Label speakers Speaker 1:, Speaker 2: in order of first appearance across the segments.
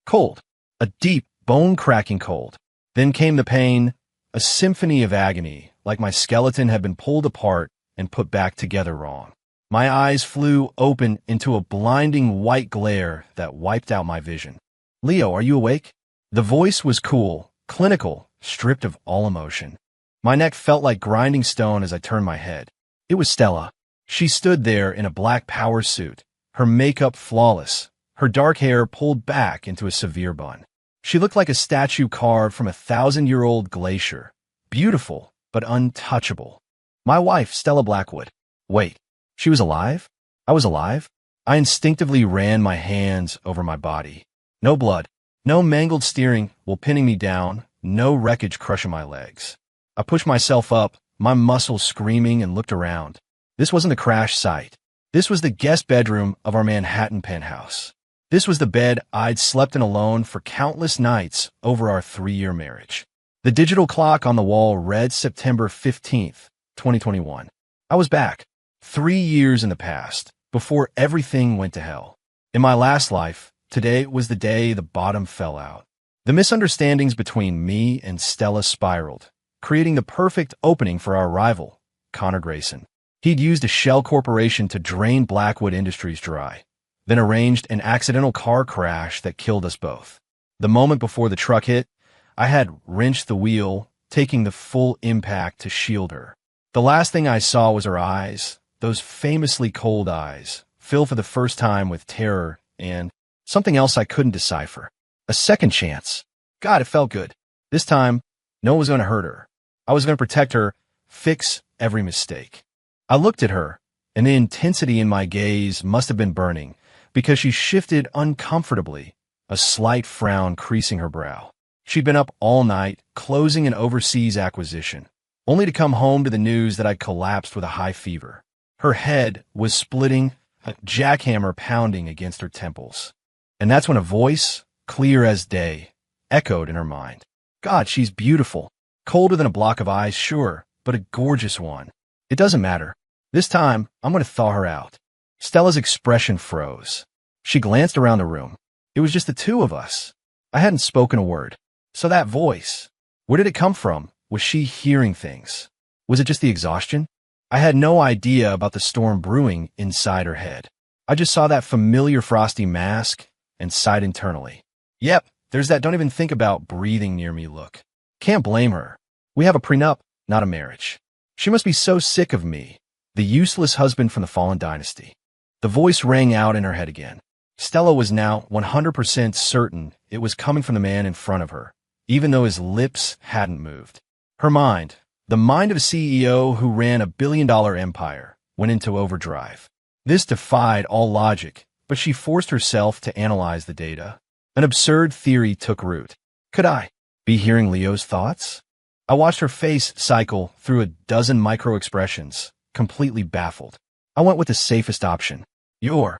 Speaker 1: Cold. A deep, bone-cracking cold. Then came the pain, a symphony of agony, like my skeleton had been pulled apart and put back together wrong. My eyes flew open into a blinding white glare that wiped out my vision. "Leo, are you awake?" The voice was cool, clinical, stripped of all emotion. My neck felt like grinding stone as I turned my head. It was Stella. She stood there in a black power suit, her makeup flawless, her dark hair pulled back into a severe bun. She looked like a statue carved from a 1,000-year-old glacier. Beautiful, but untouchable. My wife, Stella Blackwood. Wait, she was alive? I was alive? I instinctively ran my hands over my body. No blood, no mangled steering while pinning me down, no wreckage crushing my legs. I pushed myself up, my muscles screaming, and looked around. This wasn't a crash site. This was the guest bedroom of our Manhattan penthouse. This was the bed I'd slept in alone for countless nights over our 3-year marriage. The digital clock on the wall read September 15th, 2021. I was back, 3 years in the past, before everything went to hell. In my last life, today was the day the bottom fell out. The misunderstandings between me and Stella spiraled, creating the perfect opening for our rival, Connor Grayson. He'd used a shell corporation to drain Blackwood Industries dry, then arranged an accidental car crash that killed us both. The moment before the truck hit, I had wrenched the wheel, taking the full impact to shield her. The last thing I saw was her eyes, those famously cold eyes, filled for the first time with terror and something else I couldn't decipher. A second chance. God, it felt good. This time, no one was going to hurt her. I was going to protect her, fix every mistake. I looked at her, and the intensity in my gaze must have been burning, because she shifted uncomfortably, a slight frown creasing her brow. She'd been up all night, closing an overseas acquisition, only to come home to the news that I'd collapsed with a high fever. Her head was splitting, a jackhammer pounding against her temples. And that's when a voice, clear as day, echoed in her mind. God, she's beautiful. Colder than a block of ice, sure, but a gorgeous one. It doesn't matter. This time, I'm going to thaw her out. Stella's expression froze. She glanced around the room. It was just the two of us. I hadn't spoken a word. So that voice, where did it come from? Was she hearing things? Was it just the exhaustion? I had no idea about the storm brewing inside her head. I just saw that familiar frosty mask and sighed internally. Yep, there's that don't even think about breathing near me look. Can't blame her. We have a prenup, not a marriage. She must be so sick of me, the useless husband from the fallen dynasty. The voice rang out in her head again. Stella was now 100% certain it was coming from the man in front of her, even though his lips hadn't moved. Her mind, the mind of a CEO who ran a billion-dollar empire, went into overdrive. This defied all logic, but she forced herself to analyze the data. An absurd theory took root. Could I be hearing Leo's thoughts? I watched her face cycle through a dozen micro-expressions, completely baffled. I went with the safest option. You're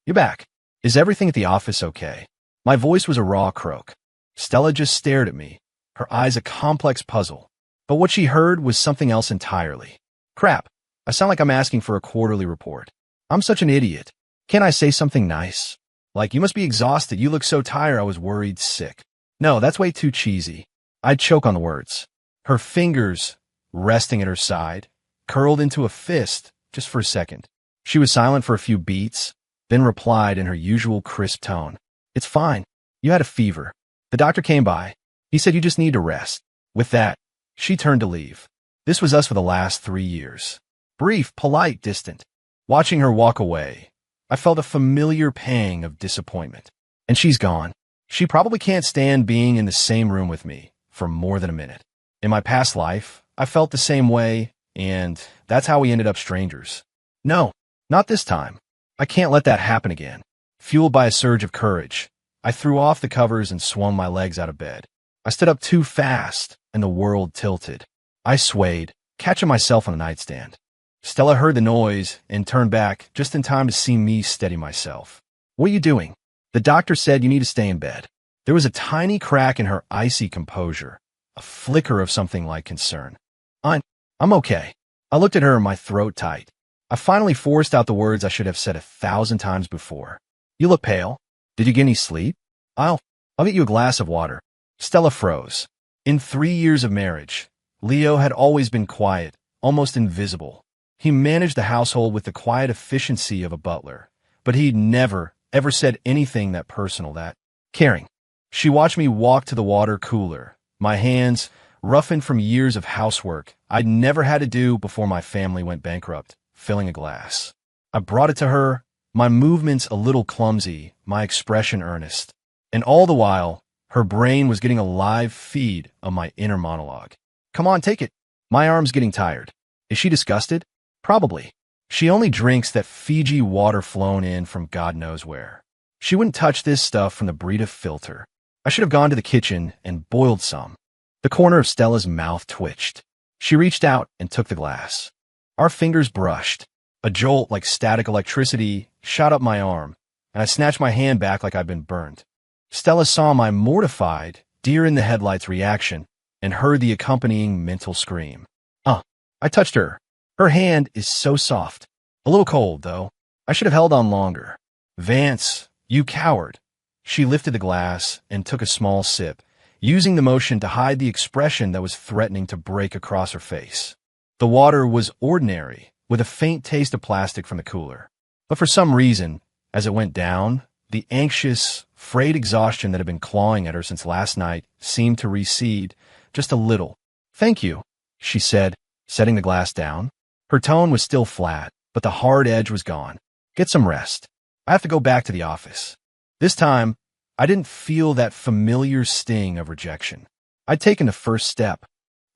Speaker 1: back. Is everything at the office okay? My voice was a raw croak. Stella just stared at me, her eyes a complex puzzle. But what she heard was something else entirely. Crap, I sound like I'm asking for a quarterly report. I'm such an idiot. Can't I say something nice? Like, you must be exhausted, you look so tired, I was worried sick. No, that's way too cheesy. I'd choke on the words. Her fingers, resting at her side, curled into a fist just for a second. She was silent for a few beats, then replied in her usual crisp tone. It's fine. You had a fever. The doctor came by. He said you just need to rest. With that, she turned to leave. This was us for the last 3 years. Brief, polite, distant. Watching her walk away, I felt a familiar pang of disappointment. And she's gone. She probably can't stand being in the same room with me for more than a minute. In my past life, I felt the same way, and that's how we ended up strangers. No, not this time. I can't let that happen again. Fueled by a surge of courage, I threw off the covers and swung my legs out of bed. I stood up too fast, and the world tilted. I swayed, catching myself on the nightstand. Stella heard the noise and turned back just in time to see me steady myself. What are you doing? The doctor said you need to stay in bed. There was a tiny crack in her icy composure, a flicker of something like concern. I'm okay. I looked at her, my throat tight. I finally forced out the words I should have said 1,000 times before. You look pale. Did you get any sleep? I'll I'll get you a glass of water. Stella froze. In 3 years of marriage, Leo had always been quiet, almost invisible. He managed the household with the quiet efficiency of a butler, but he'd never, ever said anything that personal, that caring. She watched me walk to the water cooler, my hands roughened from years of housework I'd never had to do before my family went bankrupt, filling a glass. I brought it to her, my movements a little clumsy, my expression earnest. And all the while, her brain was getting a live feed of my inner monologue. Come on, take it. My arm's getting tired. Is she disgusted? Probably. She only drinks that Fiji water flown in from God knows where. She wouldn't touch this stuff from the Brita filter. I should have gone to the kitchen and boiled some. The corner of Stella's mouth twitched. She reached out and took the glass. Our fingers brushed. A jolt like static electricity shot up my arm, and I snatched my hand back like I'd been burned. Stella saw my mortified, deer-in-the-headlights reaction and heard the accompanying mental scream. I touched her. Her hand is so soft. A little cold, though. I should have held on longer. Vance, you coward. She lifted the glass and took a small sip, using the motion to hide the expression that was threatening to break across her face. The water was ordinary, with a faint taste of plastic from the cooler. But for some reason, as it went down, the anxious, frayed exhaustion that had been clawing at her since last night seemed to recede just a little. Thank you, she said, setting the glass down. Her tone was still flat, but the hard edge was gone. Get some rest. I have to go back to the office. This time, I didn't feel that familiar sting of rejection. I'd taken the first step.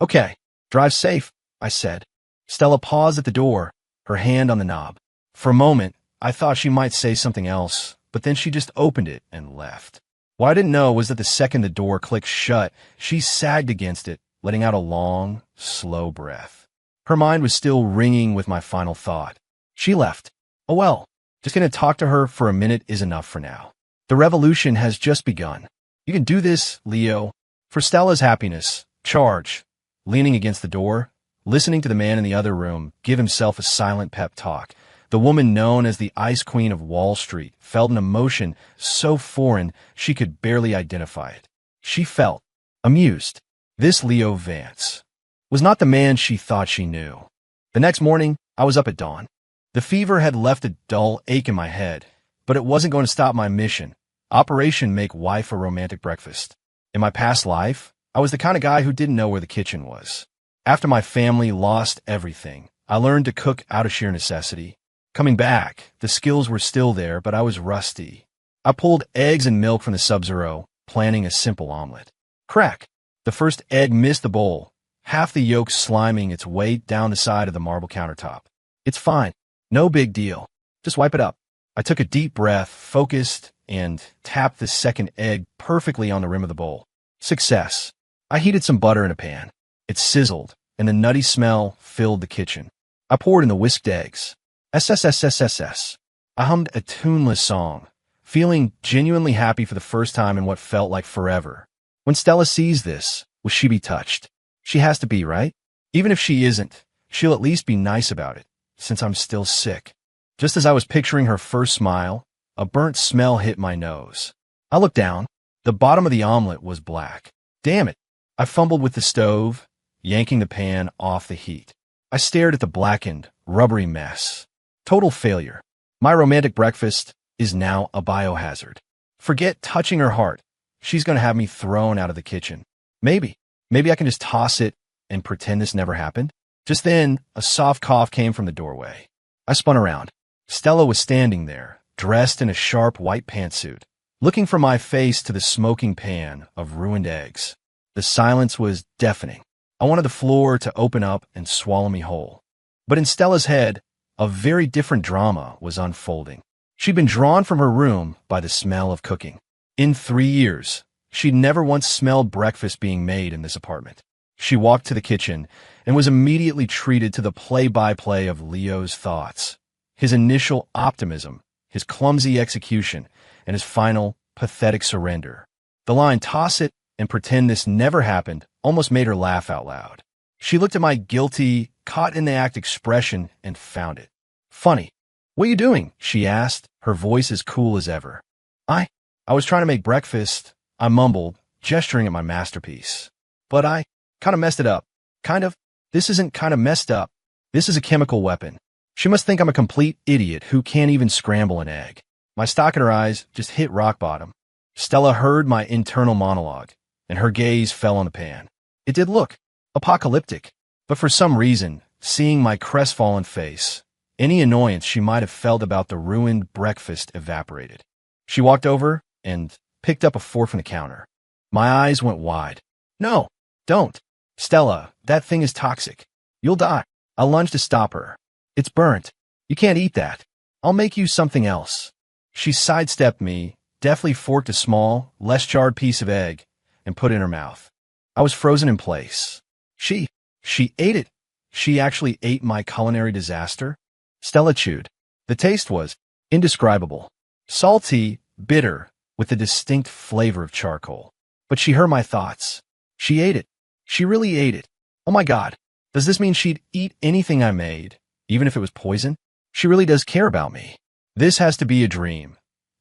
Speaker 1: Okay, drive safe, I said. Stella paused at the door, her hand on the knob. For a moment, I thought she might say something else, but then she just opened it and left. What I didn't know was that the second the door clicked shut, she sagged against it, letting out a long, slow breath. Her mind was still ringing with my final thought. She left. Oh well, just gonna talk to her for a minute is enough for now. The revolution has just begun. You can do this, Leo. For Stella's happiness, charge. Leaning against the door, listening to the man in the other room give himself a silent pep talk. The woman known as the Ice Queen of Wall Street felt an emotion so foreign she could barely identify it. She felt amused. This Leo Vance was not the man she thought she knew. The next morning, I was up at dawn. The fever had left a dull ache in my head, but it wasn't going to stop my mission. Operation Make Wife a Romantic Breakfast. In my past life, I was the kind of guy who didn't know where the kitchen was. After my family lost everything, I learned to cook out of sheer necessity. Coming back, the skills were still there, but I was rusty. I pulled eggs and milk from the Sub-Zero, planning a simple omelet. Crack! The first egg missed the bowl, half the yolk sliming its weight down the side of the marble countertop. It's fine. No big deal. Just wipe it up. I took a deep breath, focused, and tapped the second egg perfectly on the rim of the bowl. Success. I heated some butter in a pan. It sizzled, and the nutty smell filled the kitchen. I poured in the whisked eggs. SSSSSS. I hummed a tuneless song, feeling genuinely happy for the first time in what felt like forever. When Stella sees this, will she be touched? She has to be, right? Even if she isn't, she'll at least be nice about it, since I'm still sick. Just as I was picturing her first smile, a burnt smell hit my nose. I looked down. The bottom of the omelet was black. Damn it. I fumbled with the stove, yanking the pan off the heat. I stared at the blackened, rubbery mess. Total failure. My romantic breakfast is now a biohazard. Forget touching her heart. She's going to have me thrown out of the kitchen. Maybe I can just toss it and pretend this never happened. Just then, a soft cough came from the doorway. I spun around. Stella was standing there, dressed in a sharp white pantsuit, looking from my face to the smoking pan of ruined eggs. The silence was deafening. I wanted the floor to open up and swallow me whole. But in Stella's head, a very different drama was unfolding. She'd been drawn from her room by the smell of cooking. In 3 years, she'd never once smelled breakfast being made in this apartment. She walked to the kitchen and was immediately treated to the play-by-play of Leo's thoughts. His initial optimism, his clumsy execution, and his final, pathetic surrender. The line, "Toss it and pretend this never happened," almost made her laugh out loud. She looked at my guilty, caught-in-the-act expression and found it funny. "What are you doing?" she asked, her voice as cool as ever. I was trying to make breakfast. I mumbled, gesturing at my masterpiece. But I kind of messed it up. Kind of? This isn't kind of messed up. This is a chemical weapon. She must think I'm a complete idiot who can't even scramble an egg. My stock in her eyes just hit rock bottom. Stella heard my internal monologue, and her gaze fell on the pan. It did look apocalyptic, but for some reason, seeing my crestfallen face, any annoyance she might have felt about the ruined breakfast evaporated. She walked over and picked up a fork from the counter. My eyes went wide. No, don't. Stella, that thing is toxic. You'll die. I lunged to stop her. It's burnt. You can't eat that. I'll make you something else. She sidestepped me, deftly forked a small, less charred piece of egg, and put it in her mouth. I was frozen in place. She ate it. She actually ate my culinary disaster. Stella chewed. The taste was indescribable. Salty, bitter, with a distinct flavor of charcoal. But she heard my thoughts. She ate it. She really ate it. Oh my God. Does this mean she'd eat anything I made, even if it was poison? She really does care about me. This has to be a dream.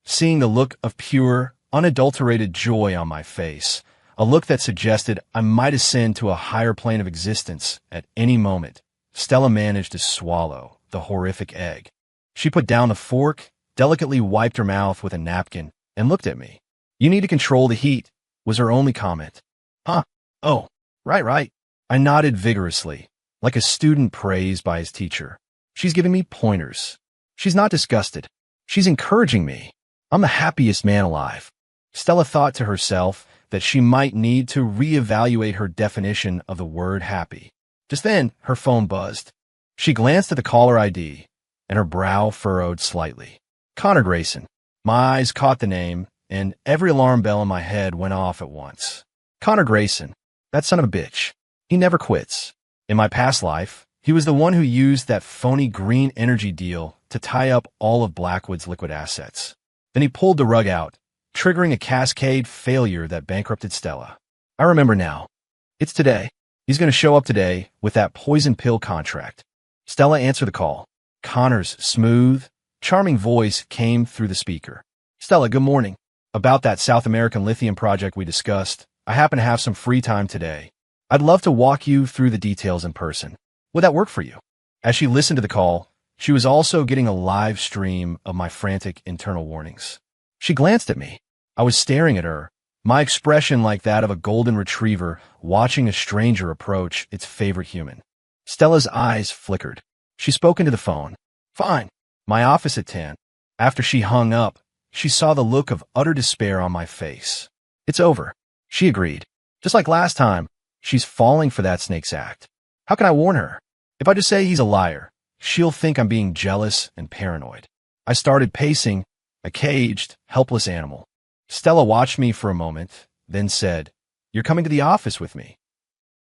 Speaker 1: Seeing the look of pure, unadulterated joy on my face, a look that suggested I might ascend to a higher plane of existence at any moment, Stella managed to swallow the horrific egg. She put down the fork, delicately wiped her mouth with a napkin, and looked at me. You need to control the heat, was her only comment. Huh? Oh, right. I nodded vigorously, like a student praised by his teacher. She's giving me pointers. She's not disgusted. She's encouraging me. I'm the happiest man alive. Stella thought to herself that she might need to reevaluate her definition of the word happy. Just then, her phone buzzed. She glanced at the caller ID, and her brow furrowed slightly. Connor Grayson. My eyes caught the name, and every alarm bell in my head went off at once. Connor Grayson. That son of a bitch. He never quits. In my past life, he was the one who used that phony green energy deal to tie up all of Blackwood's liquid assets. Then he pulled the rug out, triggering a cascade failure that bankrupted Stella. I remember now. It's today. He's going to show up today with that poison pill contract. Stella answered the call. Connor's smooth, charming voice came through the speaker. Stella, good morning. About that South American lithium project we discussed, I happen to have some free time today. I'd love to walk you through the details in person. Would that work for you? As she listened to the call, she was also getting a live stream of my frantic internal warnings. She glanced at me. I was staring at her, my expression like that of a golden retriever watching a stranger approach its favorite human. Stella's eyes flickered. She spoke into the phone. Fine. My office at 10. After she hung up, she saw the look of utter despair on my face. It's over. She agreed. Just like last time, she's falling for that snake's act. How can I warn her? If I just say he's a liar, she'll think I'm being jealous and paranoid. I started pacing, a caged, helpless animal. Stella watched me for a moment, then said, You're coming to the office with me.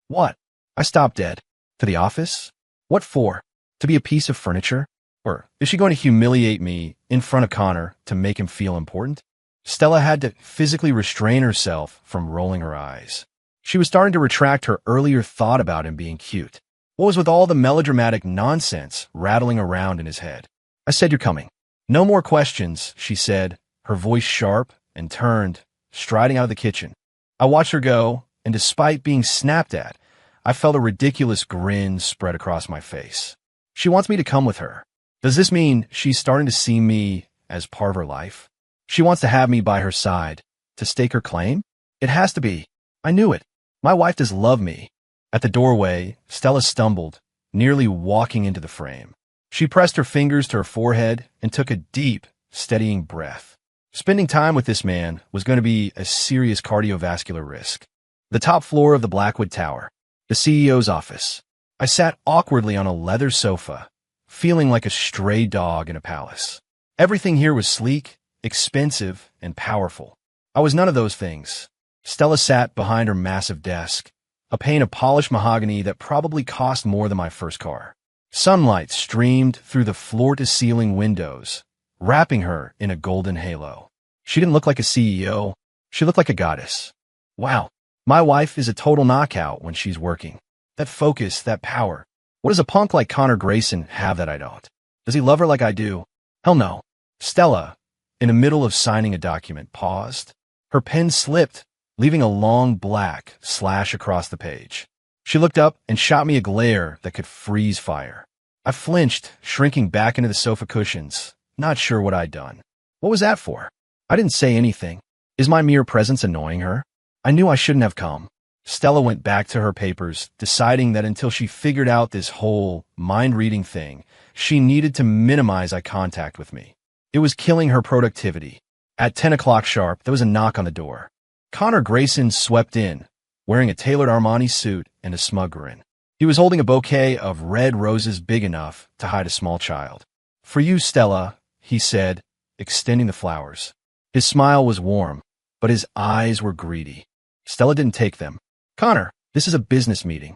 Speaker 1: What? I stopped dead. To the office? What for? To be a piece of furniture? Or is she going to humiliate me in front of Connor to make him feel important? Stella had to physically restrain herself from rolling her eyes. She was starting to retract her earlier thought about him being cute. What was with all the melodramatic nonsense rattling around in his head? I said, You're coming. No more questions, she said, her voice sharp, and turned, striding out of the kitchen. I watched her go, and despite being snapped at, I felt a ridiculous grin spread across my face. She wants me to come with her. Does this mean she's starting to see me as part of her life? She wants to have me by her side, to stake her claim? It has to be. I knew it. My wife does love me. At the doorway, Stella stumbled, nearly walking into the frame. She pressed her fingers to her forehead and took a deep, steadying breath. Spending time with this man was going to be a serious cardiovascular risk. The top floor of the Blackwood Tower, the CEO's office. I sat awkwardly on a leather sofa, feeling like a stray dog in a palace. Everything here was sleek, expensive, and powerful. I was none of those things. Stella sat behind her massive desk, a pane of polished mahogany that probably cost more than my first car. Sunlight streamed through the floor-to-ceiling windows, wrapping her in a golden halo. She didn't look like a CEO. She looked like a goddess. Wow, my wife is a total knockout when she's working. That focus, that power. What does a punk like Connor Grayson have that I don't? Does he love her like I do? Hell no. Stella, in the middle of signing a document, paused. Her pen slipped, leaving a long black slash across the page. She looked up and shot me a glare that could freeze fire. I flinched, shrinking back into the sofa cushions, not sure what I'd done. What was that for? I didn't say anything. Is my mere presence annoying her? I knew I shouldn't have come. Stella went back to her papers, deciding that until she figured out this whole mind-reading thing, she needed to minimize eye contact with me. It was killing her productivity. At 10 o'clock sharp, there was a knock on the door. Connor Grayson swept in, wearing a tailored Armani suit and a smug grin. He was holding a bouquet of red roses big enough to hide a small child. "For you, Stella," he said, extending the flowers. His smile was warm, but his eyes were greedy. Stella didn't take them. "Connor, this is a business meeting."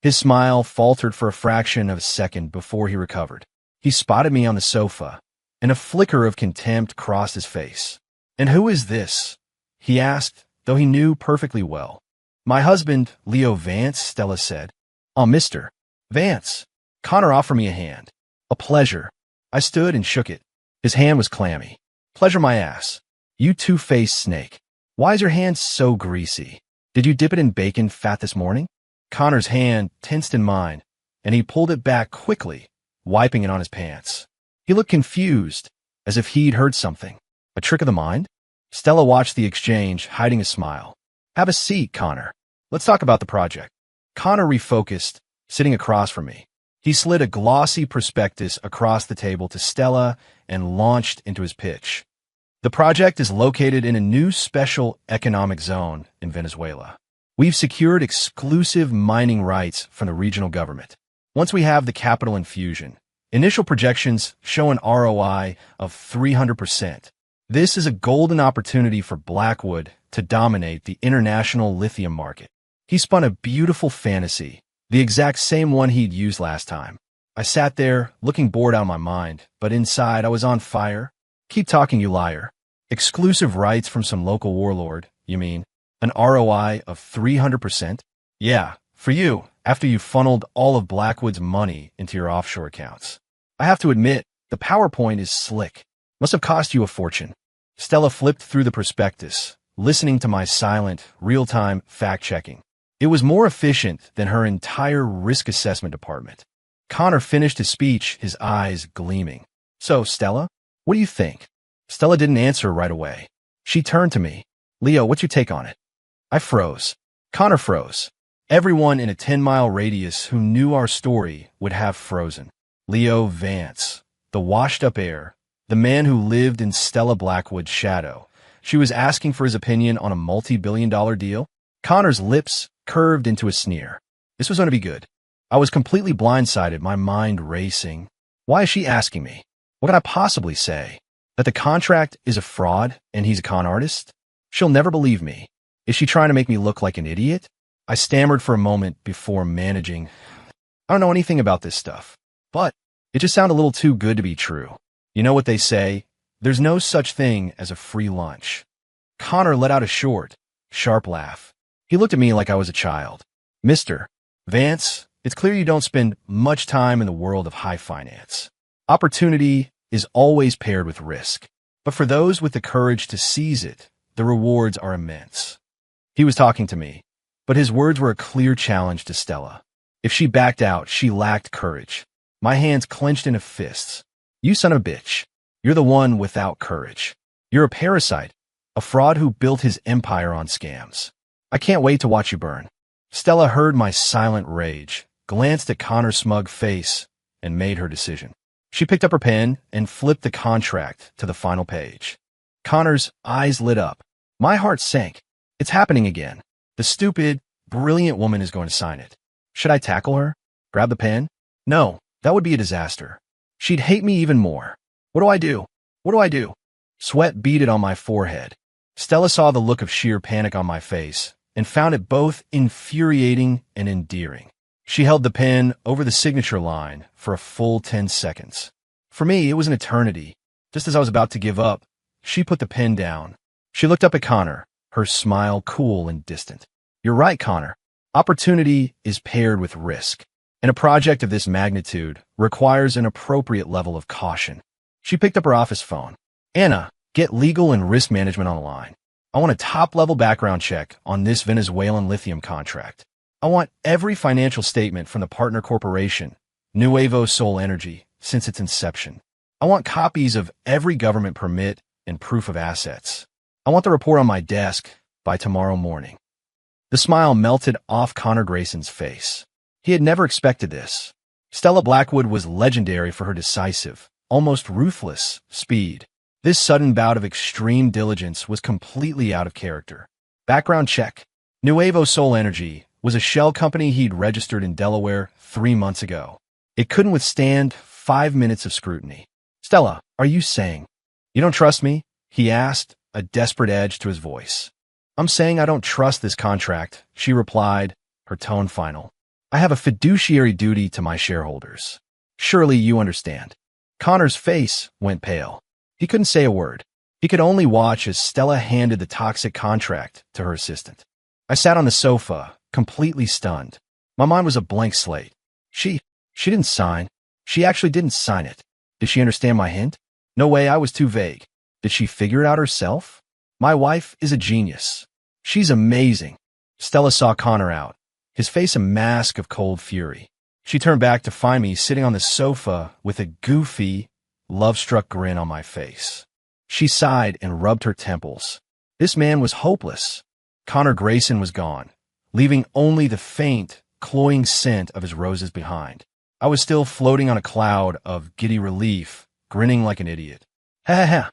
Speaker 1: His smile faltered for a fraction of a second before he recovered. He spotted me on the sofa, and a flicker of contempt crossed his face. "And who is this?" he asked, though he knew perfectly well. "My husband, Leo Vance," Stella said. "Oh, Mr. Vance." Connor offered me a hand. "A pleasure." I stood and shook it. His hand was clammy. "Pleasure my ass. You two-faced snake. Why is your hand so greasy? Did you dip it in bacon fat this morning?" Connor's hand tensed in mine, and he pulled it back quickly, wiping it on his pants. He looked confused, as if he'd heard something. A trick of the mind? Stella watched the exchange, hiding a smile. "Have a seat, Connor. Let's talk about the project." Connor refocused, sitting across from me. He slid a glossy prospectus across the table to Stella and launched into his pitch. "The project is located in a new special economic zone in Venezuela. We've secured exclusive mining rights from the regional government. Once we have the capital infusion, initial projections show an ROI of 300%. This is a golden opportunity for Blackwood to dominate the international lithium market." He spun a beautiful fantasy, the exact same one he'd used last time. I sat there, looking bored out of my mind, but inside I was on fire. "Keep talking, you liar. Exclusive rights from some local warlord, you mean? An ROI of 300%? Yeah, for you, after you've funneled all of Blackwood's money into your offshore accounts. I have to admit, the PowerPoint is slick. Must have cost you a fortune." Stella flipped through the prospectus, listening to my silent, real-time fact-checking. It was more efficient than her entire risk assessment department. Connor finished his speech, his eyes gleaming. "So, Stella, what do you think?" Stella didn't answer right away. She turned to me. "Leo, what's your take on it?" I froze. Connor froze. Everyone in a 10-mile radius who knew our story would have frozen. Leo Vance, the washed-up heir, the man who lived in Stella Blackwood's shadow. She was asking for his opinion on a multi-billion-dollar deal? Connor's lips curved into a sneer. This was going to be good. I was completely blindsided, my mind racing. Why is she asking me? What can I possibly say? That the contract is a fraud and he's a con artist? She'll never believe me. Is she trying to make me look like an idiot? I stammered for a moment before managing. "I don't know anything about this stuff, but it just sounded a little too good to be true. You know what they say, there's no such thing as a free lunch." Connor let out a short, sharp laugh. He looked at me like I was a child. "Mr. Vance, it's clear you don't spend much time in the world of high finance. Opportunity is always paired with risk, but for those with the courage to seize it, the rewards are immense." He was talking to me, but his words were a clear challenge to Stella. If she backed out, she lacked courage. My hands clenched into fists. "You son of a bitch. You're the one without courage. You're a parasite, a fraud who built his empire on scams. I can't wait to watch you burn." Stella heard my silent rage, glanced at Connor's smug face, and made her decision. She picked up her pen and flipped the contract to the final page. Connor's eyes lit up. My heart sank. It's happening again. The stupid, brilliant woman is going to sign it. Should I tackle her? Grab the pen? No, that would be a disaster. She'd hate me even more. What do I do? What do I do? Sweat beaded on my forehead. Stella saw the look of sheer panic on my face and found it both infuriating and endearing. She held the pen over the signature line for a full 10 seconds. For me, it was an eternity. Just as I was about to give up, she put the pen down. She looked up at Connor, her smile cool and distant. "You're right, Connor. Opportunity is paired with risk, and a project of this magnitude requires an appropriate level of caution." She picked up her office phone. "Anna, get legal and risk management on the line. I want a top-level background check on this Venezuelan lithium contract. I want every financial statement from the partner corporation, Nuevo Sol Energy, since its inception. I want copies of every government permit and proof of assets. I want the report on my desk by tomorrow morning. The smile melted off Connor Grayson's face. He had never expected this. Stella Blackwood was legendary for her decisive, almost ruthless, speed. This sudden bout of extreme diligence was completely out of character. Background check. Nuevo Sol Energy was a shell company he'd registered in Delaware 3 months ago. It couldn't withstand 5 minutes of scrutiny. Stella, are you saying you don't trust me? He asked, a desperate edge to his voice. I'm saying I don't trust this contract, she replied, her tone final. I have a fiduciary duty to my shareholders. Surely you understand. Connor's face went pale. He couldn't say a word. He could only watch as Stella handed the toxic contract to her assistant. I sat on the sofa, completely stunned. My mind was a blank slate. She didn't sign. She actually didn't sign it. Did she understand my hint? No way, I was too vague. Did she figure it out herself? My wife is a genius. She's amazing. Stella saw Connor out, his face a mask of cold fury. She turned back to find me sitting on the sofa with a goofy, love-struck grin on my face. She sighed and rubbed her temples. This man was hopeless. Connor Grayson was gone, leaving only the faint, cloying scent of his roses behind. I was still floating on a cloud of giddy relief, grinning like an idiot. Ha ha ha.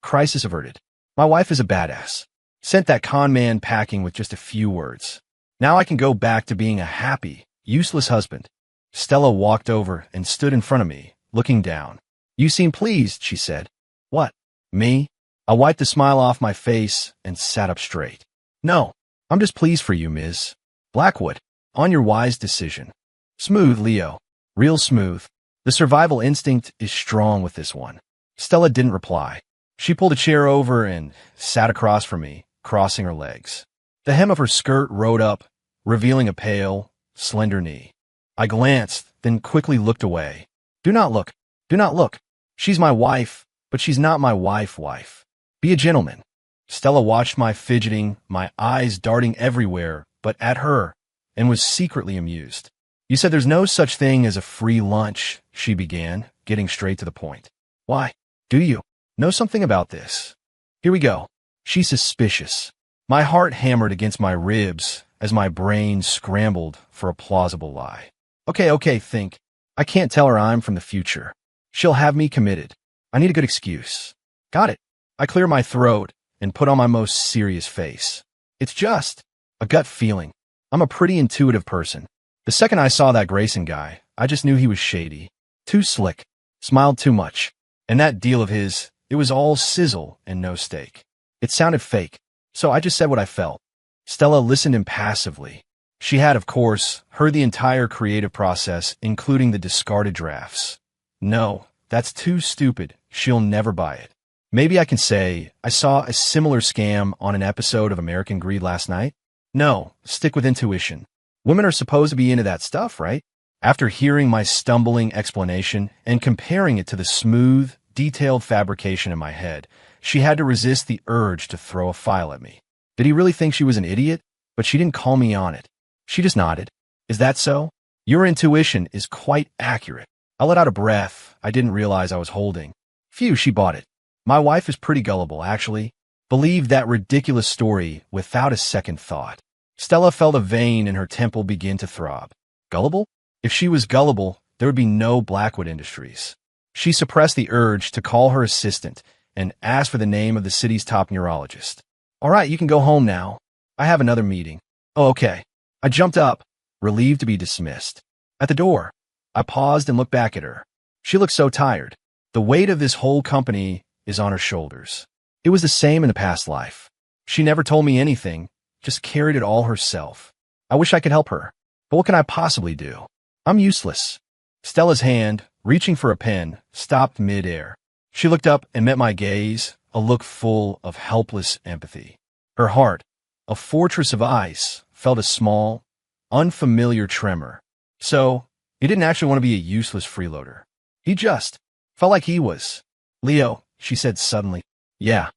Speaker 1: Crisis averted. My wife is a badass. Sent that con man packing with just a few words. Now I can go back to being a happy, useless husband. Stella walked over and stood in front of me, looking down. You seem pleased, she said. What? Me? I wiped the smile off my face and sat up straight. No, I'm just pleased for you, Ms. Blackwood, on your wise decision. Smooth, Leo. Real smooth. The survival instinct is strong with this one. Stella didn't reply. She pulled a chair over and sat across from me, crossing her legs. The hem of her skirt rode up, revealing a pale, slender knee. I glanced, then quickly looked away. Do not look. Do not look. She's my wife, but she's not my wife. Be a gentleman. Stella watched my fidgeting, my eyes darting everywhere, but at her, and was secretly amused. You said there's no such thing as a free lunch, she began, getting straight to the point. Why? Do you know something about this? Here we go. She's suspicious. My heart hammered against my ribs as my brain scrambled for a plausible lie. Okay, think. I can't tell her I'm from the future. She'll have me committed. I need a good excuse. Got it. I clear my throat and put on my most serious face. It's just a gut feeling. I'm a pretty intuitive person. The second I saw that Grayson guy, I just knew he was shady. Too slick. Smiled too much. And that deal of his, it was all sizzle and no steak. It sounded fake. So I just said what I felt. Stella listened impassively. She had, of course, heard the entire creative process, including the discarded drafts. No, that's too stupid. She'll never buy it. Maybe I can say, I saw a similar scam on an episode of American Greed last night. No, stick with intuition. Women are supposed to be into that stuff, right? After hearing my stumbling explanation and comparing it to the smooth, detailed fabrication in my head, she had to resist the urge to throw a file at me. Did he really think she was an idiot? But she didn't call me on it. She just nodded. Is that so? Your intuition is quite accurate. I let out a breath I didn't realize I was holding. Phew, she bought it. My wife is pretty gullible, actually. Believed that ridiculous story without a second thought. Stella felt a vein in her temple begin to throb. Gullible? If she was gullible, there would be no Blackwood Industries. She suppressed the urge to call her assistant and ask for the name of the city's top neurologist. All right, you can go home now. I have another meeting. Oh, okay. I jumped up, relieved to be dismissed. At the door, I paused and looked back at her. She looked so tired. The weight of this whole company is on her shoulders. It was the same in the past life. She never told me anything, just carried it all herself. I wish I could help her, but what can I possibly do? I'm useless. Stella's hand, reaching for a pen, stopped mid-air. She looked up and met my gaze, a look full of helpless empathy. Her heart, a fortress of ice, felt a small, unfamiliar tremor. So, he didn't actually want to be a useless freeloader. He just felt like he was. Leo, she said suddenly. Yeah.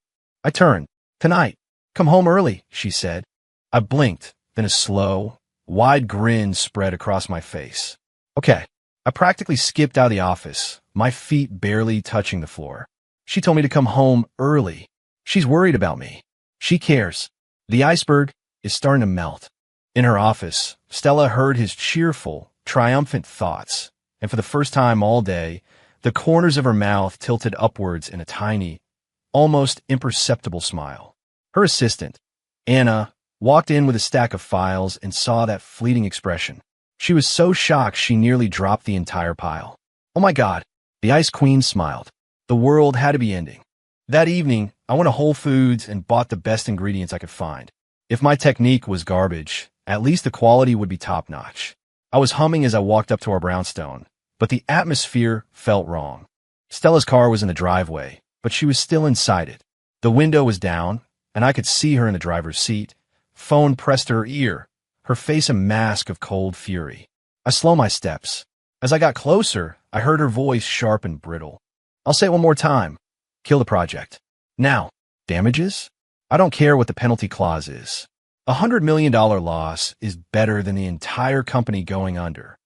Speaker 1: I turned. Tonight. Come home early, she said. I blinked, then a slow, wide grin spread across my face. Okay. I practically skipped out of the office, my feet barely touching the floor. She told me to come home early. She's worried about me. She cares. The iceberg is starting to melt. In her office, Stella heard his cheerful, triumphant thoughts, and for the first time all day, the corners of her mouth tilted upwards in a tiny, almost imperceptible smile. Her assistant, Anna, walked in with a stack of files and saw that fleeting expression. She was so shocked she nearly dropped the entire pile. Oh my God, the Ice Queen smiled. The world had to be ending. That evening, I went to Whole Foods and bought the best ingredients I could find. If my technique was garbage, at least the quality would be top-notch. I was humming as I walked up to our brownstone, but the atmosphere felt wrong. Stella's car was in the driveway, but she was still inside it. The window was down, and I could see her in the driver's seat. Phone pressed to her ear, her face a mask of cold fury. I slowed my steps. As I got closer, I heard her voice sharp and brittle. I'll say it one more time. Kill the project. Now, damages? I don't care what the penalty clause is. $100 million loss is better than the entire company going under.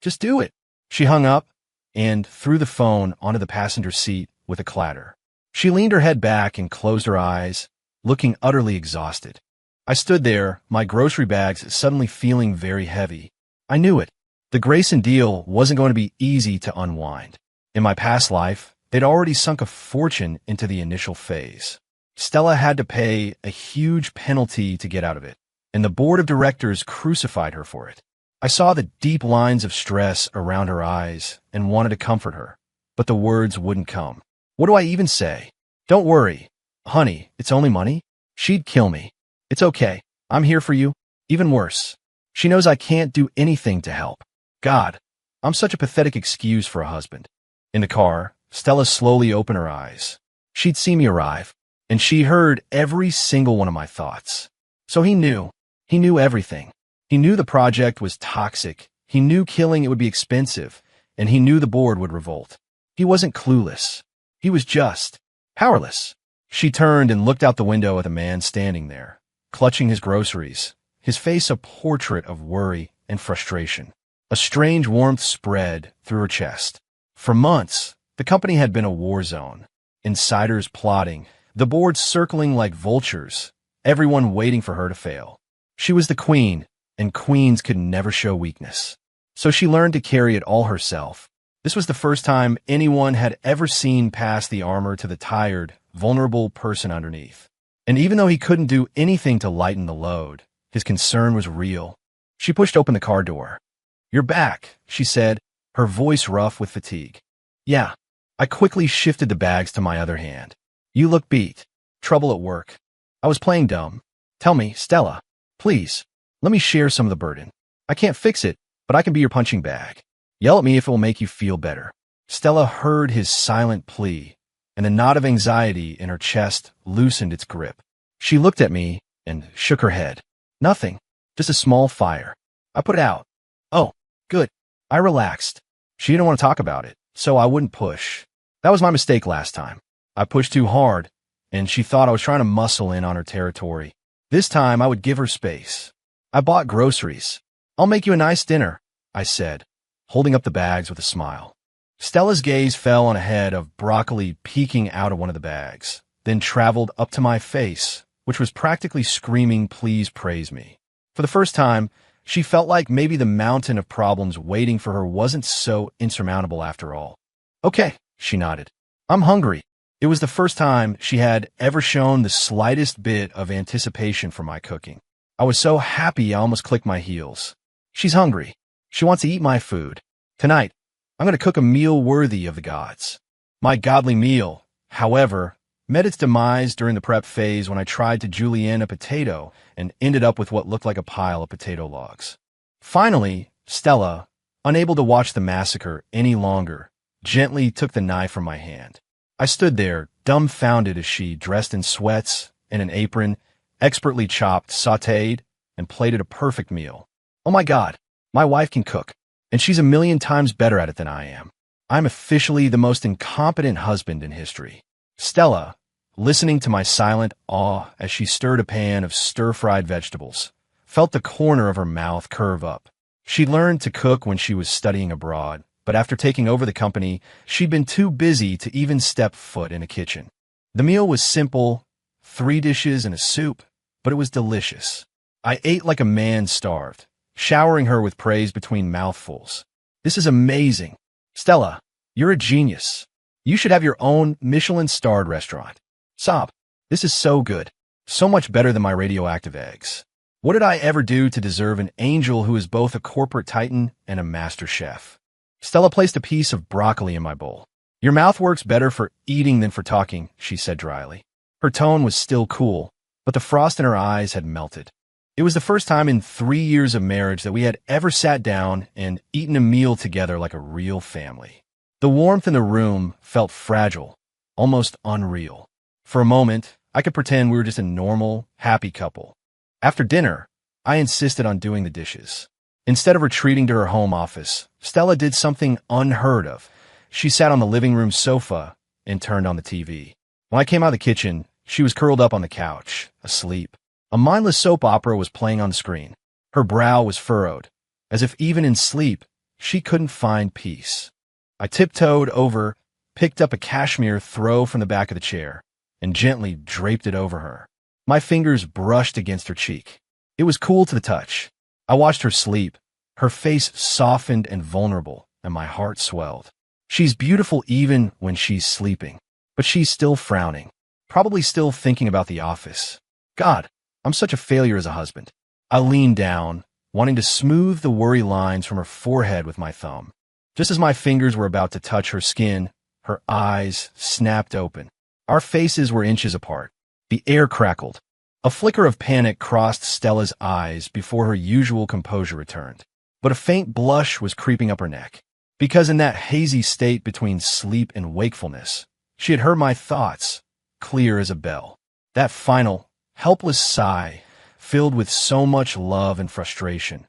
Speaker 1: Just do it. She hung up and threw the phone onto the passenger seat with a clatter. She leaned her head back and closed her eyes, looking utterly exhausted. I stood there, my grocery bags suddenly feeling very heavy. I knew it. The Grayson deal wasn't going to be easy to unwind. In my past life, they'd already sunk a fortune into the initial phase. Stella had to pay a huge penalty to get out of it, and the board of directors crucified her for it. I saw the deep lines of stress around her eyes and wanted to comfort her, but the words wouldn't come. What do I even say? Don't worry. Honey, it's only money. She'd kill me. It's okay. I'm here for you. Even worse. She knows I can't do anything to help. God, I'm such a pathetic excuse for a husband. In the car, Stella slowly opened her eyes. She'd seen me arrive, and she heard every single one of my thoughts. So he knew. He knew everything. He knew the project was toxic. He knew killing it would be expensive, and he knew the board would revolt. He wasn't clueless. He was just powerless. She turned and looked out the window at the man standing there, clutching his groceries, his face a portrait of worry and frustration. A strange warmth spread through her chest. For months, the company had been a war zone. Insiders plotting, the board circling like vultures, everyone waiting for her to fail. She was the queen, and queens could never show weakness. So she learned to carry it all herself. This was the first time anyone had ever seen past the armor to the tired, vulnerable person underneath. And even though he couldn't do anything to lighten the load, his concern was real. She pushed open the car door. "You're back," she said, her voice rough with fatigue. "Yeah." I quickly shifted the bags to my other hand. "You look beat. Trouble at work." I was playing dumb. "Tell me, Stella. Please. Let me share some of the burden. I can't fix it, but I can be your punching bag. Yell at me if it will make you feel better." Stella heard his silent plea, and the knot of anxiety in her chest loosened its grip. She looked at me and shook her head. "Nothing. Just a small fire. I put it out." "Oh, good." I relaxed. She didn't want to talk about it, so I wouldn't push. That was my mistake last time. I pushed too hard, and she thought I was trying to muscle in on her territory. This time I would give her space. "I bought groceries. I'll make you a nice dinner," I said, holding up the bags with a smile. Stella's gaze fell on a head of broccoli peeking out of one of the bags, then traveled up to my face, which was practically screaming, "Please praise me." For the first time, she felt like maybe the mountain of problems waiting for her wasn't so insurmountable after all. "Okay," she nodded. "I'm hungry." It was the first time she had ever shown the slightest bit of anticipation for my cooking. I was so happy I almost clicked my heels. She's hungry. She wants to eat my food. Tonight, I'm going to cook a meal worthy of the gods. My godly meal, however, met its demise during the prep phase when I tried to julienne a potato and ended up with what looked like a pile of potato logs. Finally, Stella, unable to watch the massacre any longer, gently took the knife from my hand. I stood there, dumbfounded as she, dressed in sweats and an apron, expertly chopped, sautéed, and plated a perfect meal. Oh my God, my wife can cook, and she's a million times better at it than I am. I'm officially the most incompetent husband in history. Stella, listening to my silent awe as she stirred a pan of stir-fried vegetables, felt the corner of her mouth curve up. She learned to cook when she was studying abroad, but after taking over the company, she'd been too busy to even step foot in a kitchen. The meal was simple, 3 dishes and a soup, but it was delicious. I ate like a man starved, showering her with praise between mouthfuls. "This is amazing. Stella, you're a genius. You should have your own Michelin-starred restaurant. Sob, this is so good. So much better than my radioactive eggs. What did I ever do to deserve an angel who is both a corporate titan and a master chef?" Stella placed a piece of broccoli in my bowl. "Your mouth works better for eating than for talking," she said dryly. Her tone was still cool, but the frost in her eyes had melted. It was the first time in 3 years of marriage that we had ever sat down and eaten a meal together like a real family. The warmth in the room felt fragile, almost unreal. For a moment, I could pretend we were just a normal, happy couple. After dinner, I insisted on doing the dishes. Instead of retreating to her home office, Stella did something unheard of. She sat on the living room sofa and turned on the TV. When I came out of the kitchen, she was curled up on the couch, asleep. A mindless soap opera was playing on the screen. Her brow was furrowed, as if even in sleep, she couldn't find peace. I tiptoed over, picked up a cashmere throw from the back of the chair, and gently draped it over her. My fingers brushed against her cheek. It was cool to the touch. I watched her sleep. Her face softened and vulnerable, and my heart swelled. She's beautiful even when she's sleeping, but she's still frowning, probably still thinking about the office. God, I'm such a failure as a husband. I leaned down, wanting to smooth the worry lines from her forehead with my thumb. Just as my fingers were about to touch her skin, her eyes snapped open. Our faces were inches apart. The air crackled. A flicker of panic crossed Stella's eyes before her usual composure returned. But a faint blush was creeping up her neck. Because in that hazy state between sleep and wakefulness, she had heard my thoughts, clear as a bell. That final, helpless sigh, filled with so much love and frustration.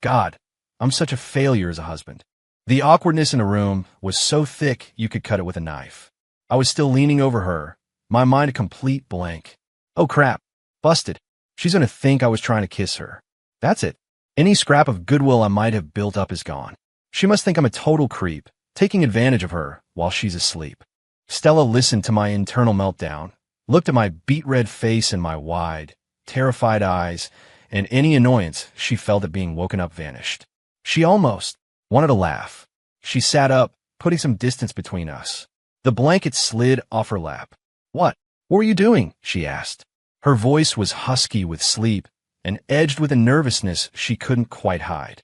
Speaker 1: God, I'm such a failure as a husband. The awkwardness in the room was so thick you could cut it with a knife. I was still leaning over her, my mind a complete blank. Oh crap, busted. She's gonna think I was trying to kiss her. That's it. Any scrap of goodwill I might have built up is gone. She must think I'm a total creep, taking advantage of her while she's asleep. Stella listened to my internal meltdown, looked at my beet-red face and my wide, terrified eyes, and any annoyance she felt at being woken up vanished. She almost wanted to laugh. She sat up, putting some distance between us. The blanket slid off her lap. What were you doing?" she asked. Her voice was husky with sleep and edged with a nervousness she couldn't quite hide.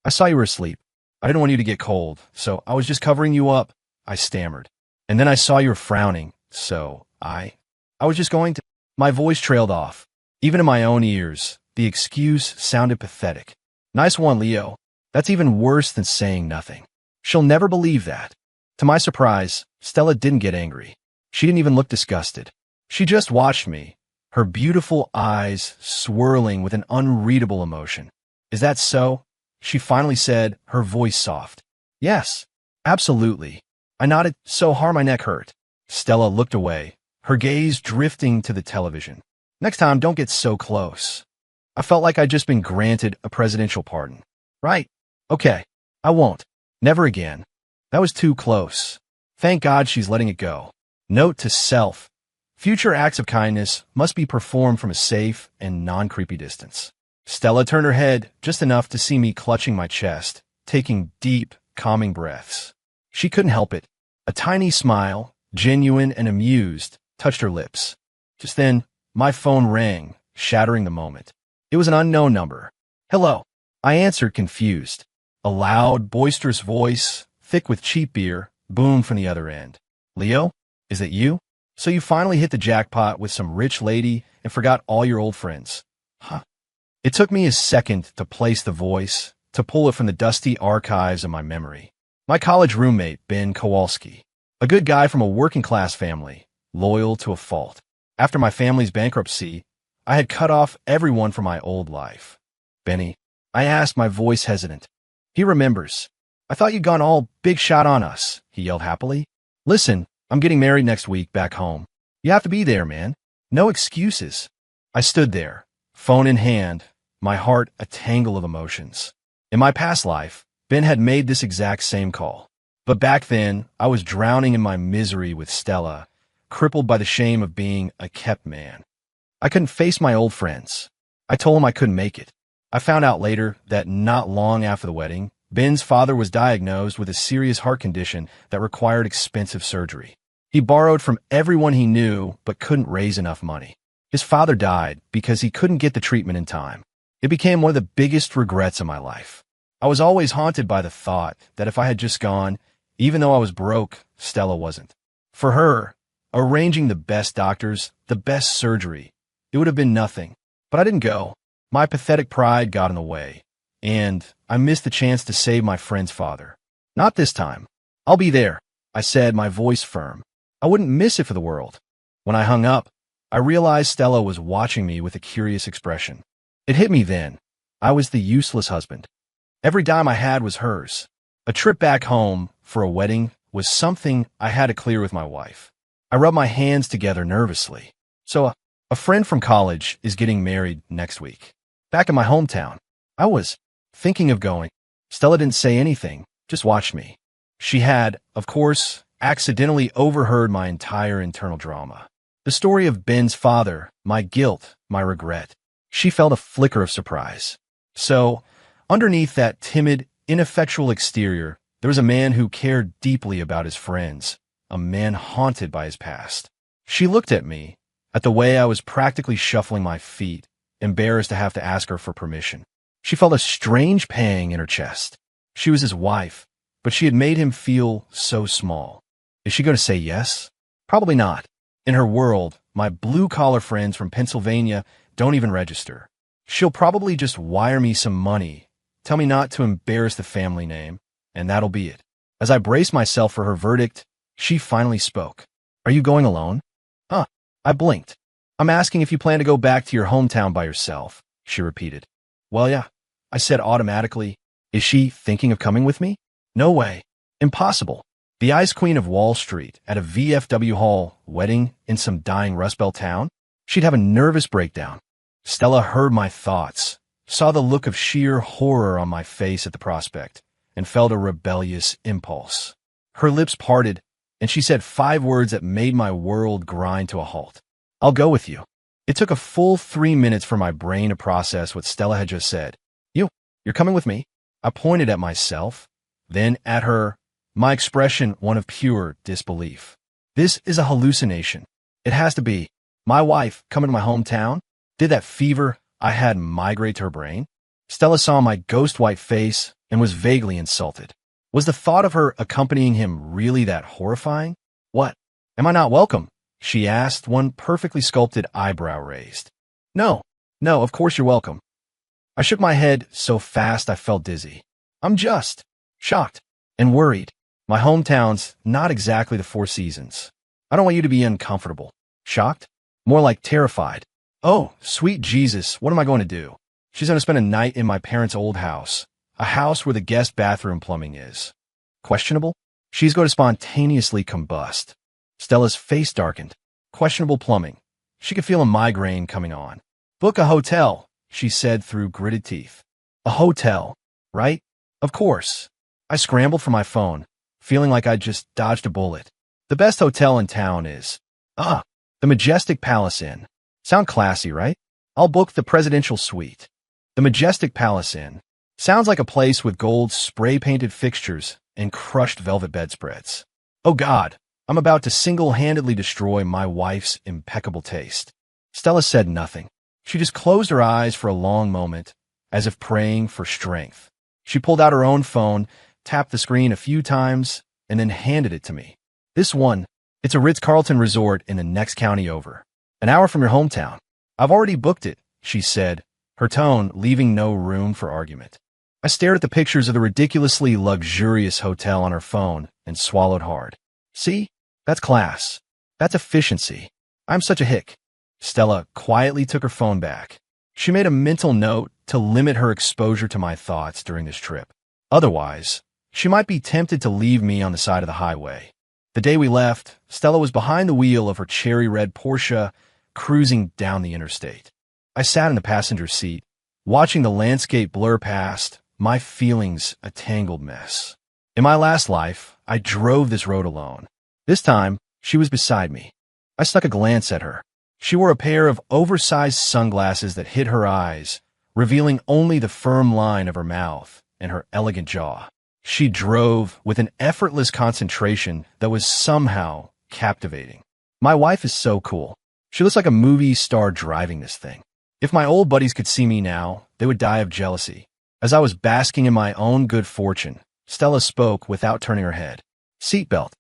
Speaker 1: I saw you were asleep. I didn't want you to get cold, so I was just covering you up," I stammered. "And then I saw you were frowning, so I was just going to—" My voice trailed off. Even in my own ears, the excuse sounded pathetic. "Nice one, Leo. That's even worse than saying nothing. She'll never believe that." To my surprise, Stella didn't get angry. She didn't even look disgusted. She just watched me, her beautiful eyes swirling with an unreadable emotion. "Is that so?" she finally said, her voice soft. "Yes, absolutely." I nodded, so hard my neck hurt. Stella looked away, her gaze drifting to the television. "Next time, don't get so close." I felt like I'd just been granted a presidential pardon. "Right. Okay. I won't. Never again. That was too close." Thank God she's letting it go. Note to self: future acts of kindness must be performed from a safe and non-creepy distance. Stella turned her head just enough to see me clutching my chest, taking deep, calming breaths. She couldn't help it. A tiny smile, genuine and amused, touched her lips. Just then, my phone rang, shattering the moment. It was an unknown number. "Hello," I answered, confused. A loud, boisterous voice, thick with cheap beer, boomed from the other end. "Leo, is it you? So you finally hit the jackpot with some rich lady and forgot all your old friends. Huh." It took me a second to place the voice, to pull it from the dusty archives of my memory. My college roommate, Ben Kowalski. A good guy from a working-class family, loyal to a fault. After my family's bankruptcy, I had cut off everyone from my old life. "Benny," I asked, my voice hesitant. He remembers. "I thought you'd gone all big shot on us," he yelled happily. "Listen, I'm getting married next week back home. You have to be there, man. No excuses. I stood there, phone in hand, my heart a tangle of emotions. In my past life, Ben had made this exact same call. But back then, I was drowning in my misery with Stella, crippled by the shame of being a kept man. I couldn't face my old friends. I told him I couldn't make it. I found out later that not long after the wedding, Ben's father was diagnosed with a serious heart condition that required expensive surgery. He borrowed from everyone he knew but couldn't raise enough money. His father died because he couldn't get the treatment in time. It became one of the biggest regrets of my life. I was always haunted by the thought that if I had just gone, even though I was broke, Stella wasn't. For her, arranging the best doctors, the best surgery, it would have been nothing. But I didn't go. My pathetic pride got in the way, and I missed the chance to save my friend's father. Not this time. I'll be there, I said, my voice firm. I wouldn't miss it for the world. When I hung up, I realized Stella was watching me with a curious expression. It hit me then. I was the useless husband. Every dime I had was hers. A trip back home for a wedding was something I had to clear with my wife. I rubbed my hands together nervously. So a friend from college is getting married next week. Back in my hometown. I was thinking of going. Stella didn't say anything, just watched me. She had, of course, accidentally overheard my entire internal drama. The story of Ben's father, my guilt, my regret. She felt a flicker of surprise. So, underneath that timid, ineffectual exterior, there was a man who cared deeply about his friends, a man haunted by his past. She looked at me, at the way I was practically shuffling my feet, embarrassed to have to ask her for permission. She felt a strange pang in her chest. She was his wife, but she had made him feel so small. Is she going to say yes? Probably not. In her world, my blue-collar friends from Pennsylvania don't even register. She'll probably just wire me some money, tell me not to embarrass the family name, and that'll be it. As I braced myself for her verdict, she finally spoke. Are you going alone? Huh. I blinked. I'm asking if you plan to go back to your hometown by yourself, she repeated. Well, yeah, I said automatically. Is she thinking of coming with me? No way. Impossible. The Ice Queen of Wall Street at a VFW Hall wedding in some dying Rust Belt town? She'd have a nervous breakdown. Stella heard my thoughts, saw the look of sheer horror on my face at the prospect, and felt a rebellious impulse. Her lips parted, and she said 5 words that made my world grind to a halt. I'll go with you. It took a full 3 minutes for my brain to process what Stella had just said. You're coming with me? I pointed at myself, then at her, my expression one of pure disbelief. This is a hallucination. It has to be. My wife coming to my hometown? Did that fever I had migrate to her brain? Stella saw my ghost-white face and was vaguely insulted. Was the thought of her accompanying him really that horrifying? What? Am I not welcome? She asked, one perfectly sculpted eyebrow raised. No, of course you're welcome. I shook my head so fast I felt dizzy. I'm just shocked and worried. My hometown's not exactly the Four Seasons. I don't want you to be uncomfortable. Shocked? More like terrified. Oh, sweet Jesus, what am I going to do? She's going to spend a night in my parents' old house, a house where the guest bathroom plumbing is. Questionable? She's going to spontaneously combust. Stella's face darkened. Questionable plumbing. She could feel a migraine coming on. Book a hotel, she said through gritted teeth. A hotel, right? Of course. I scrambled for my phone, feeling like I'd just dodged a bullet. The best hotel in town is, the Majestic Palace Inn. Sound classy, right? I'll book the presidential suite. The Majestic Palace Inn. Sounds like a place with gold spray-painted fixtures and crushed velvet bedspreads. Oh God, I'm about to single-handedly destroy my wife's impeccable taste. Stella said nothing. She just closed her eyes for a long moment, as if praying for strength. She pulled out her own phone, tapped the screen a few times, and then handed it to me. This one, it's a Ritz-Carlton resort in the next county over. An hour from your hometown. I've already booked it, she said, her tone leaving no room for argument. I stared at the pictures of the ridiculously luxurious hotel on her phone and swallowed hard. See? That's class. That's efficiency. I'm such a hick. Stella quietly took her phone back. She made a mental note to limit her exposure to my thoughts during this trip. Otherwise, she might be tempted to leave me on the side of the highway. The day we left, Stella was behind the wheel of her cherry red Porsche, cruising down the interstate. I sat in the passenger seat, watching the landscape blur past, my feelings a tangled mess. In my last life, I drove this road alone. This time, she was beside me. I stuck a glance at her. She wore a pair of oversized sunglasses that hid her eyes, revealing only the firm line of her mouth and her elegant jaw. She drove with an effortless concentration that was somehow captivating. My wife is so cool. She looks like a movie star driving this thing. If my old buddies could see me now, they would die of jealousy. As I was basking in my own good fortune, Stella spoke without turning her head. Seatbelt.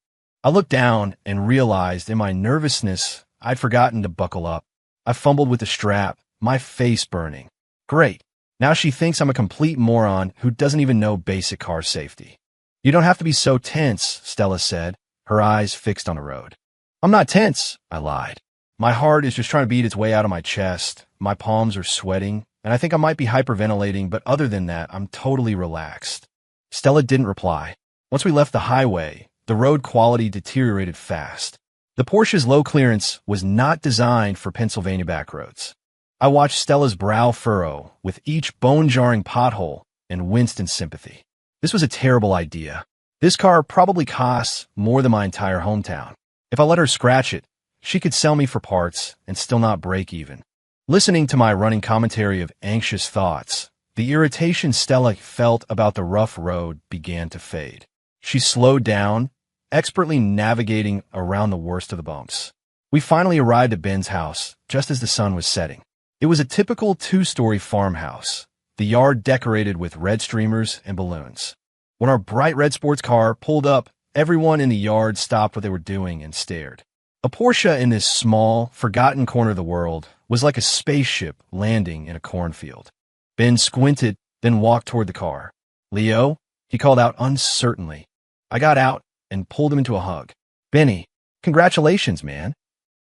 Speaker 1: I looked down and realized in my nervousness I'd forgotten to buckle up. I fumbled with the strap, my face burning. Great. Now she thinks I'm a complete moron who doesn't even know basic car safety. You don't have to be so tense, Stella said, her eyes fixed on the road. I'm not tense, I lied. My heart is just trying to beat its way out of my chest. My palms are sweating, and I think I might be hyperventilating, but other than that, I'm totally relaxed. Stella didn't reply. Once we left the highway, the road quality deteriorated fast. The Porsche's low clearance was not designed for Pennsylvania back roads. I watched Stella's brow furrow with each bone-jarring pothole and winced in sympathy. This was a terrible idea. This car probably costs more than my entire hometown. If I let her scratch it, she could sell me for parts and still not break even. Listening to my running commentary of anxious thoughts, the irritation Stella felt about the rough road began to fade. She slowed down, expertly navigating around the worst of the bumps. We finally arrived at Ben's house just as the sun was setting. It was a typical two-story farmhouse, the yard decorated with red streamers and balloons. When our bright red sports car pulled up, everyone in the yard stopped what they were doing and stared. A Porsche in this small, forgotten corner of the world was like a spaceship landing in a cornfield. Ben squinted, then walked toward the car. Leo, he called out uncertainly. I got out and pulled him into a hug. Benny, congratulations, man.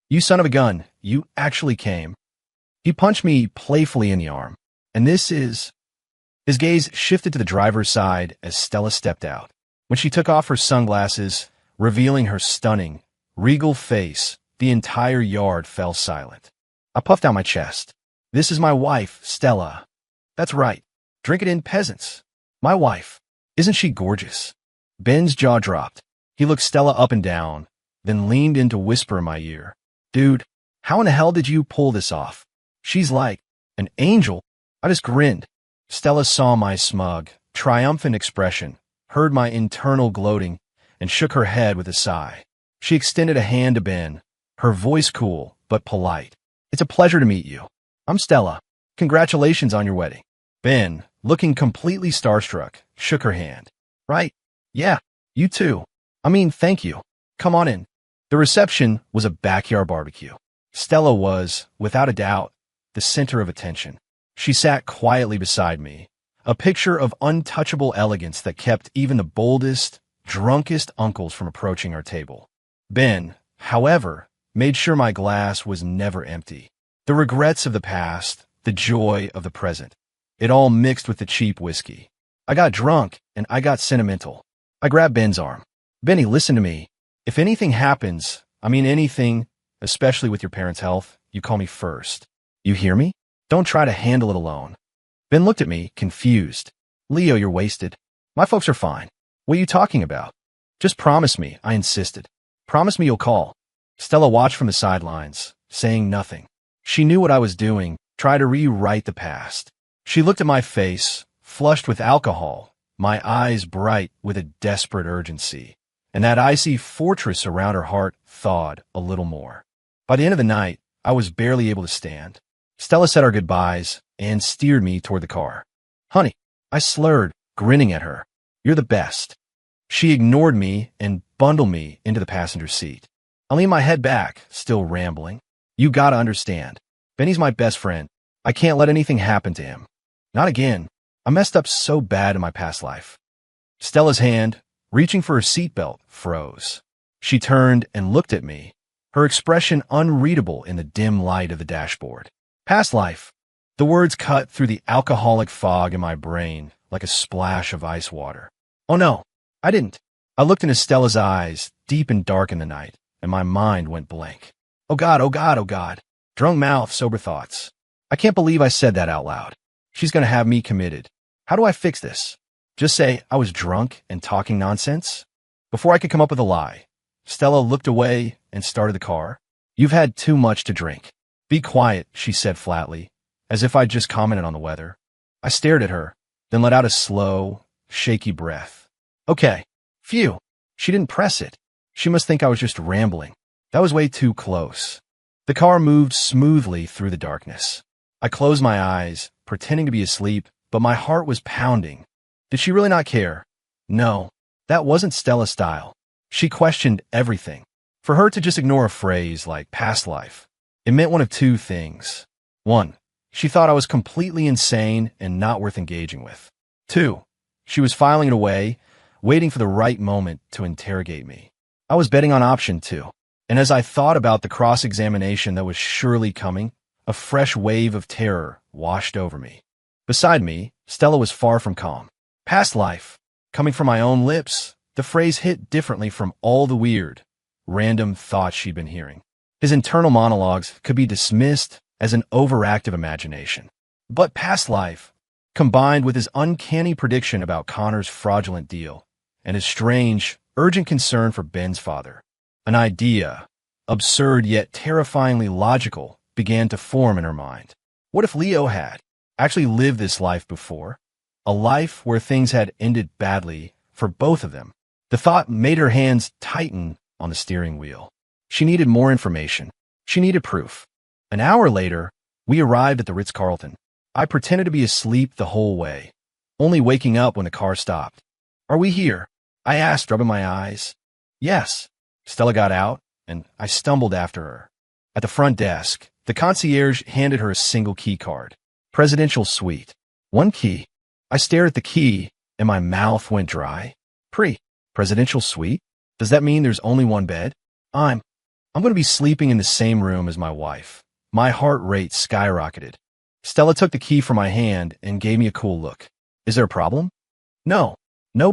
Speaker 1: You son of a gun, you actually came. He punched me playfully in the arm, and His gaze shifted to the driver's side as Stella stepped out. When she took off her sunglasses, revealing her stunning, regal face, the entire yard fell silent. I puffed out my chest. This is my wife, Stella. That's right. Drink it in, peasants. My wife. Isn't she gorgeous? Ben's jaw dropped. He looked Stella up and down, then leaned in to whisper in my ear. Dude, how in the hell did you pull this off? She's like an angel. I just grinned. Stella saw my smug, triumphant expression, heard my internal gloating, and shook her head with a sigh. She extended a hand to Ben, her voice cool but polite. It's a pleasure to meet you. I'm Stella. Congratulations on your wedding. Ben, looking completely starstruck, shook her hand. Right? Yeah, you too. I mean, thank you. Come on in. The reception was a backyard barbecue. Stella was, without a doubt, the center of attention. She sat quietly beside me, a picture of untouchable elegance that kept even the boldest, drunkest uncles from approaching our table. Ben, however, made sure my glass was never empty. The regrets of the past, the joy of the present, it all mixed with the cheap whiskey. I got drunk and I got sentimental. I grabbed Ben's arm. Benny, listen to me. If anything happens, I mean anything, especially with your parents' health, you call me first. You hear me? Don't try to handle it alone. Ben looked at me, confused. Leo, you're wasted. My folks are fine. What are you talking about? Just promise me, I insisted. Promise me you'll call. Stella watched from the sidelines, saying nothing. She knew what I was doing, trying to rewrite the past. She looked at my face, flushed with alcohol, my eyes bright with a desperate urgency, and that icy fortress around her heart thawed a little more. By the end of the night, I was barely able to stand. Stella said our goodbyes and steered me toward the car. Honey, I slurred, grinning at her. You're the best. She ignored me and bundled me into the passenger seat. I leaned my head back, still rambling. You gotta understand. Benny's my best friend. I can't let anything happen to him. Not again. I messed up so bad in my past life. Stella's hand, reaching for her seatbelt, froze. She turned and looked at me, her expression unreadable in the dim light of the dashboard. Past life. The words cut through the alcoholic fog in my brain like a splash of ice water. Oh no, I didn't. I looked into Stella's eyes, deep and dark in the night, and my mind went blank. Oh God, oh God, oh God. Drunk mouth, sober thoughts. I can't believe I said that out loud. She's gonna have me committed. How do I fix this? Just say I was drunk and talking nonsense? Before I could come up with a lie, Stella looked away and started the car. You've had too much to drink. Be quiet, she said flatly, as if I'd just commented on the weather. I stared at her, then let out a slow, shaky breath. Okay. Phew. She didn't press it. She must think I was just rambling. That was way too close. The car moved smoothly through the darkness. I closed my eyes, pretending to be asleep, but my heart was pounding. Did she really not care? No, that wasn't Stella's style. She questioned everything. For her to just ignore a phrase like past life, it meant one of two things. One, she thought I was completely insane and not worth engaging with. Two, she was filing it away, waiting for the right moment to interrogate me. I was betting on option two. And as I thought about the cross-examination that was surely coming, a fresh wave of terror washed over me. Beside me, Stella was far from calm. Past life. Coming from my own lips, the phrase hit differently from all the weird, random thoughts she'd been hearing. His internal monologues could be dismissed as an overactive imagination. But past life, combined with his uncanny prediction about Connor's fraudulent deal and his strange, urgent concern for Ben's father, an idea, absurd yet terrifyingly logical, began to form in her mind. What if Leo had actually lived this life before? A life where things had ended badly for both of them. The thought made her hands tighten on the steering wheel. She needed more information. She needed proof. An hour later, we arrived at the Ritz-Carlton. I pretended to be asleep the whole way, only waking up when the car stopped. Are we here? I asked, rubbing my eyes. Yes. Stella got out, and I stumbled after her. At the front desk, the concierge handed her a single key card. Presidential suite. One key. I stared at the key, and my mouth went dry. Presidential suite? Does that mean there's only one bed? I'm going to be sleeping in the same room as my wife. My heart rate skyrocketed. Stella took the key from my hand and gave me a cool look. Is there a problem? No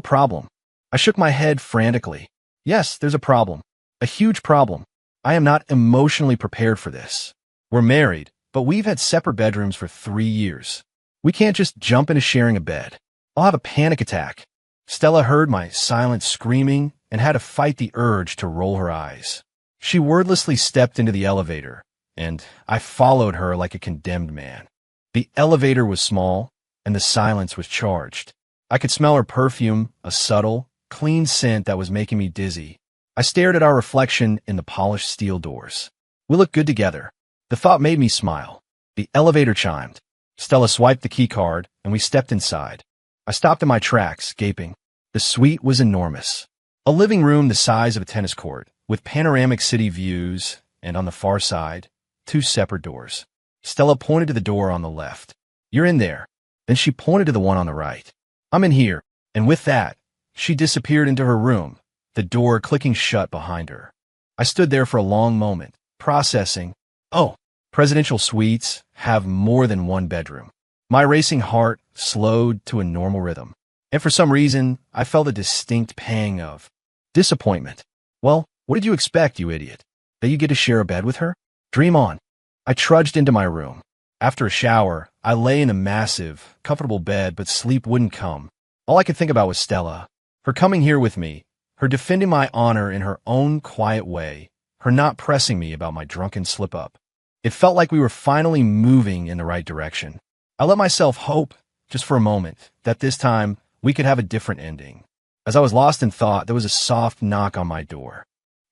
Speaker 1: problem. I shook my head frantically. Yes, there's a problem. A huge problem. I am not emotionally prepared for this. We're married, but we've had separate bedrooms for 3 years. We can't just jump into sharing a bed. I'll have a panic attack. Stella heard my silent screaming and had to fight the urge to roll her eyes. She wordlessly stepped into the elevator, and I followed her like a condemned man. The elevator was small, and the silence was charged. I could smell her perfume, a subtle, clean scent that was making me dizzy. I stared at our reflection in the polished steel doors. We looked good together. The thought made me smile. The elevator chimed. Stella swiped the key card, and we stepped inside. I stopped in my tracks, gaping. The suite was enormous. A living room the size of a tennis court, with panoramic city views, and on the far side, 2 separate doors. Stella pointed to the door on the left. You're in there. Then she pointed to the one on the right. I'm in here. And with that, she disappeared into her room, the door clicking shut behind her. I stood there for a long moment, processing. Oh, presidential suites have more than one bedroom. My racing heart slowed to a normal rhythm. And for some reason, I felt a distinct pang of disappointment. Well, what did you expect, you idiot? That you get to share a bed with her? Dream on. I trudged into my room. After a shower, I lay in a massive, comfortable bed, but sleep wouldn't come. All I could think about was Stella. Her coming here with me, her defending my honor in her own quiet way, her not pressing me about my drunken slip-up. It felt like we were finally moving in the right direction. I let myself hope, just for a moment, that this time we could have a different ending. As I was lost in thought, there was a soft knock on my door.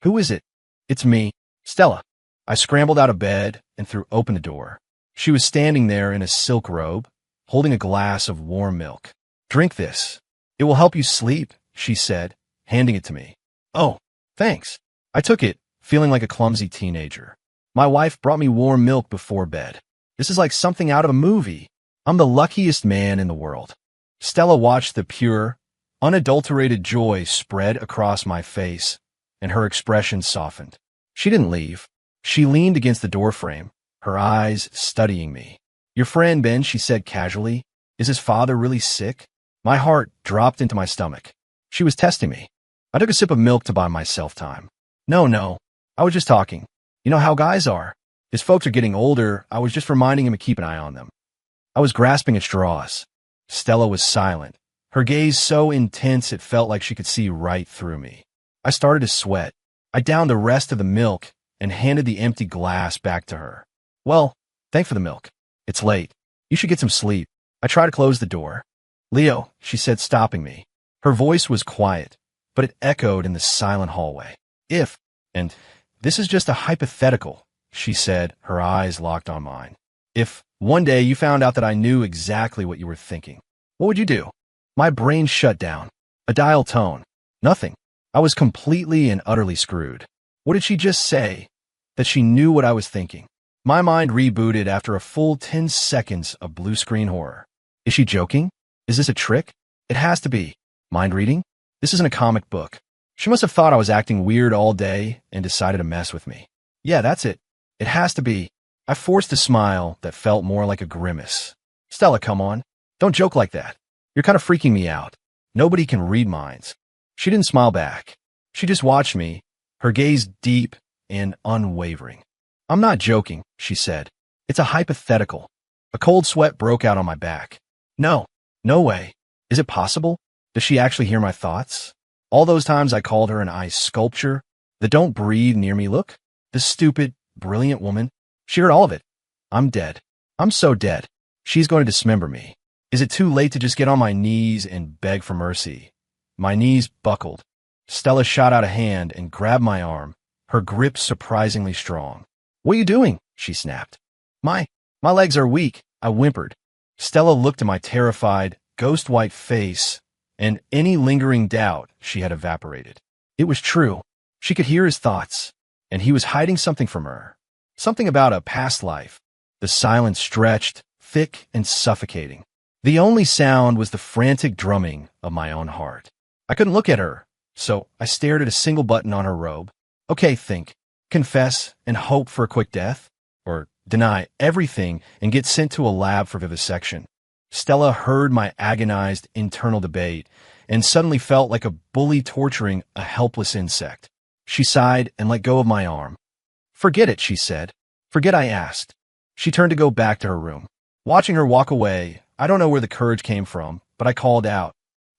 Speaker 1: Who is it? It's me, Stella. I scrambled out of bed and threw open the door. She was standing there in a silk robe, holding a glass of warm milk. Drink this. It will help you sleep, she said, handing it to me. Oh, thanks. I took it, feeling like a clumsy teenager. My wife brought me warm milk before bed. This is like something out of a movie. I'm the luckiest man in the world. Stella watched the pure, unadulterated joy spread across my face, and her expression softened. She didn't leave. She leaned against the doorframe, her eyes studying me. Your friend Ben, she said casually, is his father really sick? My heart dropped into my stomach. She was testing me. I took a sip of milk to buy myself time. No, I was just talking. You know how guys are. His folks are getting older. I was just reminding him to keep an eye on them. I was grasping at straws. Stella was silent, her gaze so intense it felt like she could see right through me. I started to sweat. I downed the rest of the milk and handed the empty glass back to her. Well, thanks for the milk. It's late. You should get some sleep. I tried to close the door. Leo, she said, stopping me. Her voice was quiet, but it echoed in the silent hallway. And this is just a hypothetical, she said, her eyes locked on mine. If one day you found out that I knew exactly what you were thinking, what would you do? My brain shut down. A dial tone. Nothing. I was completely and utterly screwed. What did she just say? That she knew what I was thinking. My mind rebooted after a full 10 seconds of blue screen horror. Is she joking? Is this a trick? It has to be. Mind reading? This isn't a comic book. She must have thought I was acting weird all day and decided to mess with me. Yeah, that's it. It has to be. I forced a smile that felt more like a grimace. Stella, come on. Don't joke like that. You're kind of freaking me out. Nobody can read minds. She didn't smile back. She just watched me, her gaze deep and unwavering. I'm not joking, she said. It's a hypothetical. A cold sweat broke out on my back. No way. Is it possible? Does she actually hear my thoughts? All those times I called her an ice sculpture, the don't breathe near me look, the stupid, brilliant woman. She heard all of it. I'm dead. I'm so dead. She's going to dismember me. Is it too late to just get on my knees and beg for mercy? My knees buckled. Stella shot out a hand and grabbed my arm, her grip surprisingly strong. What are you doing? She snapped. My legs are weak, I whimpered. Stella looked at my terrified, ghost-white face, and any lingering doubt she had evaporated. It was true. She could hear his thoughts, and he was hiding something from her. Something about a past life. The silence stretched, thick and suffocating. The only sound was the frantic drumming of my own heart. I couldn't look at her, so I stared at a single button on her robe. Okay, think. Confess and hope for a quick death? Or deny everything and get sent to a lab for vivisection? Stella heard my agonized internal debate and suddenly felt like a bully torturing a helpless insect. She sighed and let go of my arm. Forget it, she said. Forget I asked. She turned to go back to her room. Watching her walk away, I don't know where the courage came from, but I called out,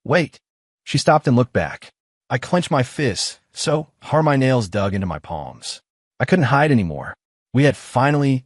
Speaker 1: "Wait." She stopped and looked back. I clenched my fists, so hard my nails dug into my palms. I couldn't hide anymore. We had finally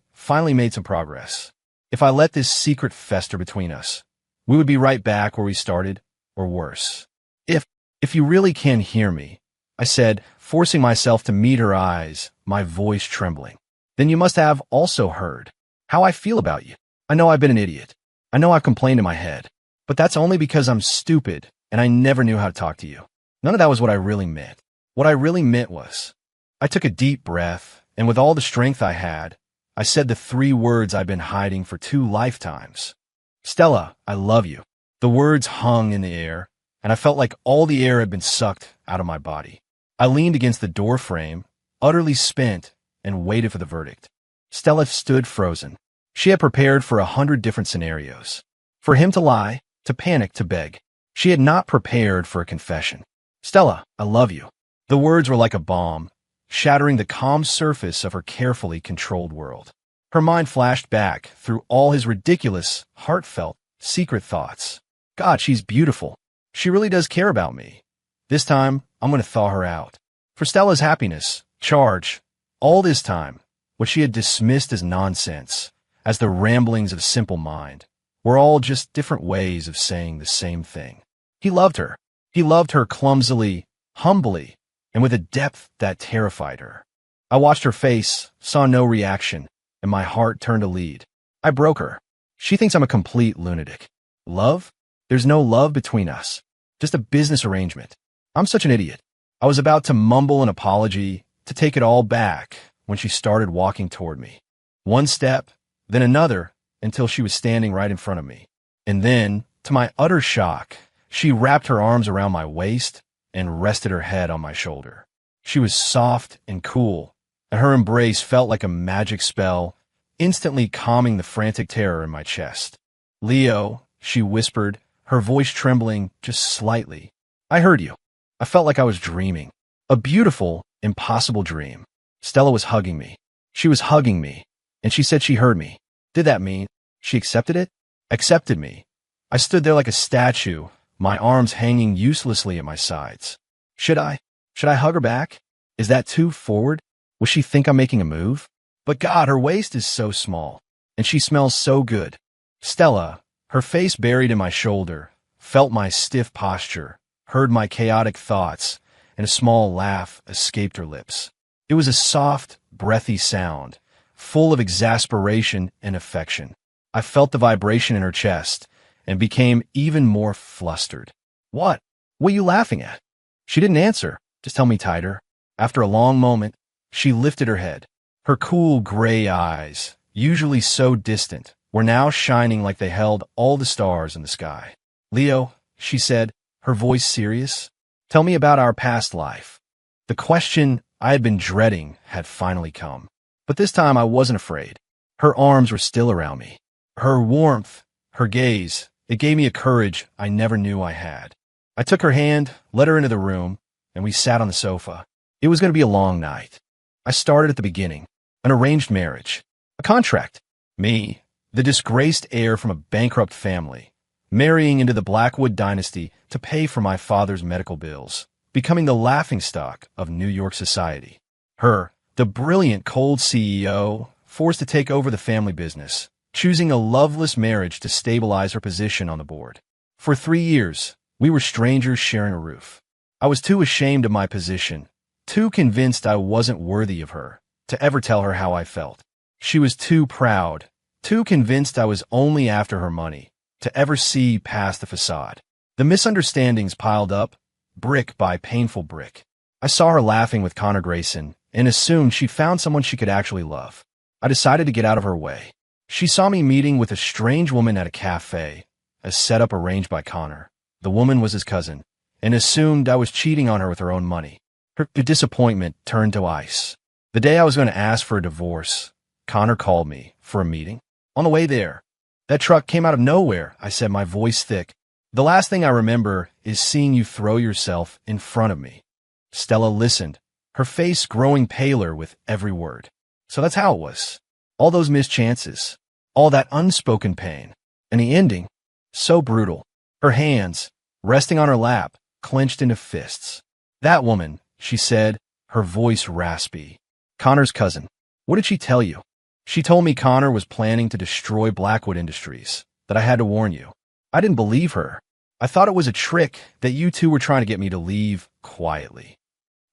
Speaker 1: made some progress. If I let this secret fester between us, we would be right back where we started, or worse. If you really can hear me, I said, forcing myself to meet her eyes, my voice trembling, then you must have also heard how I feel about you. I know I've been an idiot. I know I've complained in my head, but that's only because I'm stupid and I never knew how to talk to you. None of that was what I really meant. What I really meant was, I took a deep breath, and with all the strength I had, I said the 3 words I'd been hiding for 2 lifetimes. Stella, I love you. The words hung in the air, and I felt like all the air had been sucked out of my body. I leaned against the door frame, utterly spent, and waited for the verdict. Stella stood frozen. She had prepared for 100 different scenarios. For him to lie, to panic, to beg. She had not prepared for a confession. Stella, I love you. The words were like a bomb, shattering the calm surface of her carefully controlled world. Her mind flashed back through all his ridiculous, heartfelt, secret thoughts. God, she's beautiful. She really does care about me. This time, I'm going to thaw her out. For Stella's happiness, charge, all this time, what she had dismissed as nonsense, as the ramblings of a simple mind, were all just different ways of saying the same thing. He loved her. He loved her clumsily, humbly, and with a depth that terrified her. I watched her face, saw no reaction, and my heart turned to lead. I broke her. She thinks I'm a complete lunatic. Love? There's no love between us. Just a business arrangement. I'm such an idiot. I was about to mumble an apology, to take it all back, when she started walking toward me. One step, then another, until she was standing right in front of me. And then, to my utter shock, she wrapped her arms around my waist and rested her head on my shoulder. She was soft and cool, and her embrace felt like a magic spell, instantly calming the frantic terror in my chest. Leo, she whispered, her voice trembling just slightly. I heard you. I felt like I was dreaming. A beautiful, impossible dream. Stella was hugging me. She was hugging me, and she said she heard me. Did that mean she accepted it? Accepted me. I stood there like a statue, my arms hanging uselessly at my sides. Should I hug her back? Is that too forward? Will she think I'm making a move? But God, her waist is so small, and she smells so good. Stella, her face buried in my shoulder, felt my stiff posture, heard my chaotic thoughts, and a small laugh escaped her lips. It was a soft, breathy sound, full of exasperation and affection. I felt the vibration in her chest and became even more flustered. What? What are you laughing at? She didn't answer, just held me tighter. After a long moment, she lifted her head. Her cool gray eyes, usually so distant, were now shining like they held all the stars in the sky. Leo, she said, her voice serious, tell me about our past life. The question I had been dreading had finally come. But this time I wasn't afraid. Her arms were still around me. Her warmth, her gaze, it gave me a courage I never knew I had. I took her hand, led her into the room, and we sat on the sofa. It was going to be a long night. I started at the beginning. An arranged marriage. A contract. Me, the disgraced heir from a bankrupt family, marrying into the Blackwood dynasty to pay for my father's medical bills, becoming the laughingstock of New York society. Her, the brilliant cold CEO, forced to take over the family business, choosing a loveless marriage to stabilize her position on the board. For 3 years, we were strangers sharing a roof. I was too ashamed of my position, too convinced I wasn't worthy of her, to ever tell her how I felt. She was too proud, too convinced I was only after her money, to ever see past the facade. The misunderstandings piled up, brick by painful brick. I saw her laughing with Connor Grayson and assumed she'd found someone she could actually love. I decided to get out of her way. She saw me meeting with a strange woman at a cafe, a setup arranged by Connor. The woman was his cousin, and assumed I was cheating on her with her own money. Her disappointment turned to ice. The day I was going to ask for a divorce, Connor called me for a meeting. On the way there, that truck came out of nowhere, I said, my voice thick. The last thing I remember is seeing you throw yourself in front of me. Stella listened, her face growing paler with every word. So that's how it was. All those missed chances, all that unspoken pain, and the ending, so brutal. Her hands, resting on her lap, clenched into fists. That woman, she said, her voice raspy. Connor's cousin. What did she tell you? She told me Connor was planning to destroy Blackwood Industries, that I had to warn you. I didn't believe her. I thought it was a trick, that you two were trying to get me to leave quietly.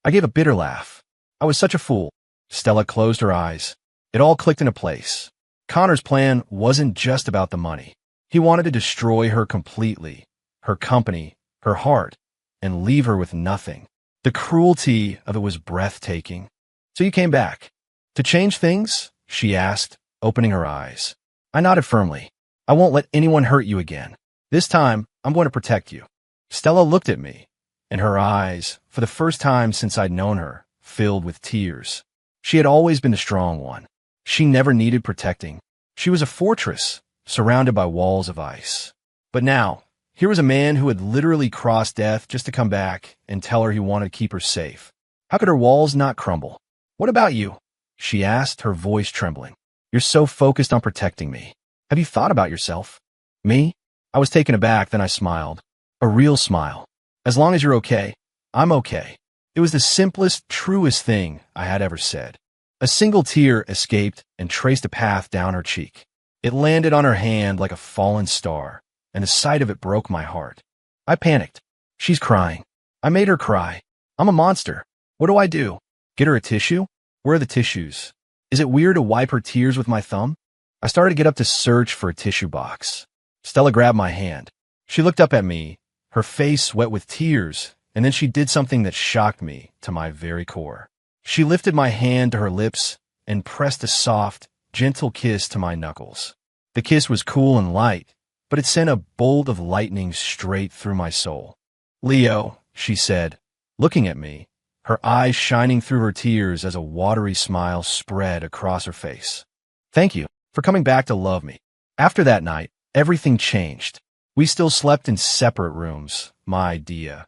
Speaker 1: I gave a bitter laugh. I was such a fool. Stella closed her eyes. It all clicked into place. Connor's plan wasn't just about the money. He wanted to destroy her completely, her company, her heart, and leave her with nothing. The cruelty of it was breathtaking. So you came back. To change things? She asked, opening her eyes. I nodded firmly. I won't let anyone hurt you again. This time, I'm going to protect you. Stella looked at me, and her eyes, for the first time since I'd known her, filled with tears. She had always been a strong one. She never needed protecting. She was a fortress, surrounded by walls of ice. But now, here was a man who had literally crossed death just to come back and tell her he wanted to keep her safe. How could her walls not crumble? What about you? She asked, her voice trembling. You're so focused on protecting me. Have you thought about yourself? Me? I was taken aback, then I smiled. A real smile. As long as you're okay, I'm okay. It was the simplest, truest thing I had ever said. A single tear escaped and traced a path down her cheek. It landed on her hand like a fallen star, and the sight of it broke my heart. I panicked. She's crying. I made her cry. I'm a monster. What do I do? Get her a tissue? Where are the tissues? Is it weird to wipe her tears with my thumb? I started to get up to search for a tissue box. Stella grabbed my hand. She looked up at me, her face wet with tears, and then she did something that shocked me to my very core. She lifted my hand to her lips and pressed a soft, gentle kiss to my knuckles. The kiss was cool and light, but it sent a bolt of lightning straight through my soul. Leo, she said, looking at me, her eyes shining through her tears as a watery smile spread across her face. Thank you for coming back to love me. After that night, everything changed. We still slept in separate rooms, my idea.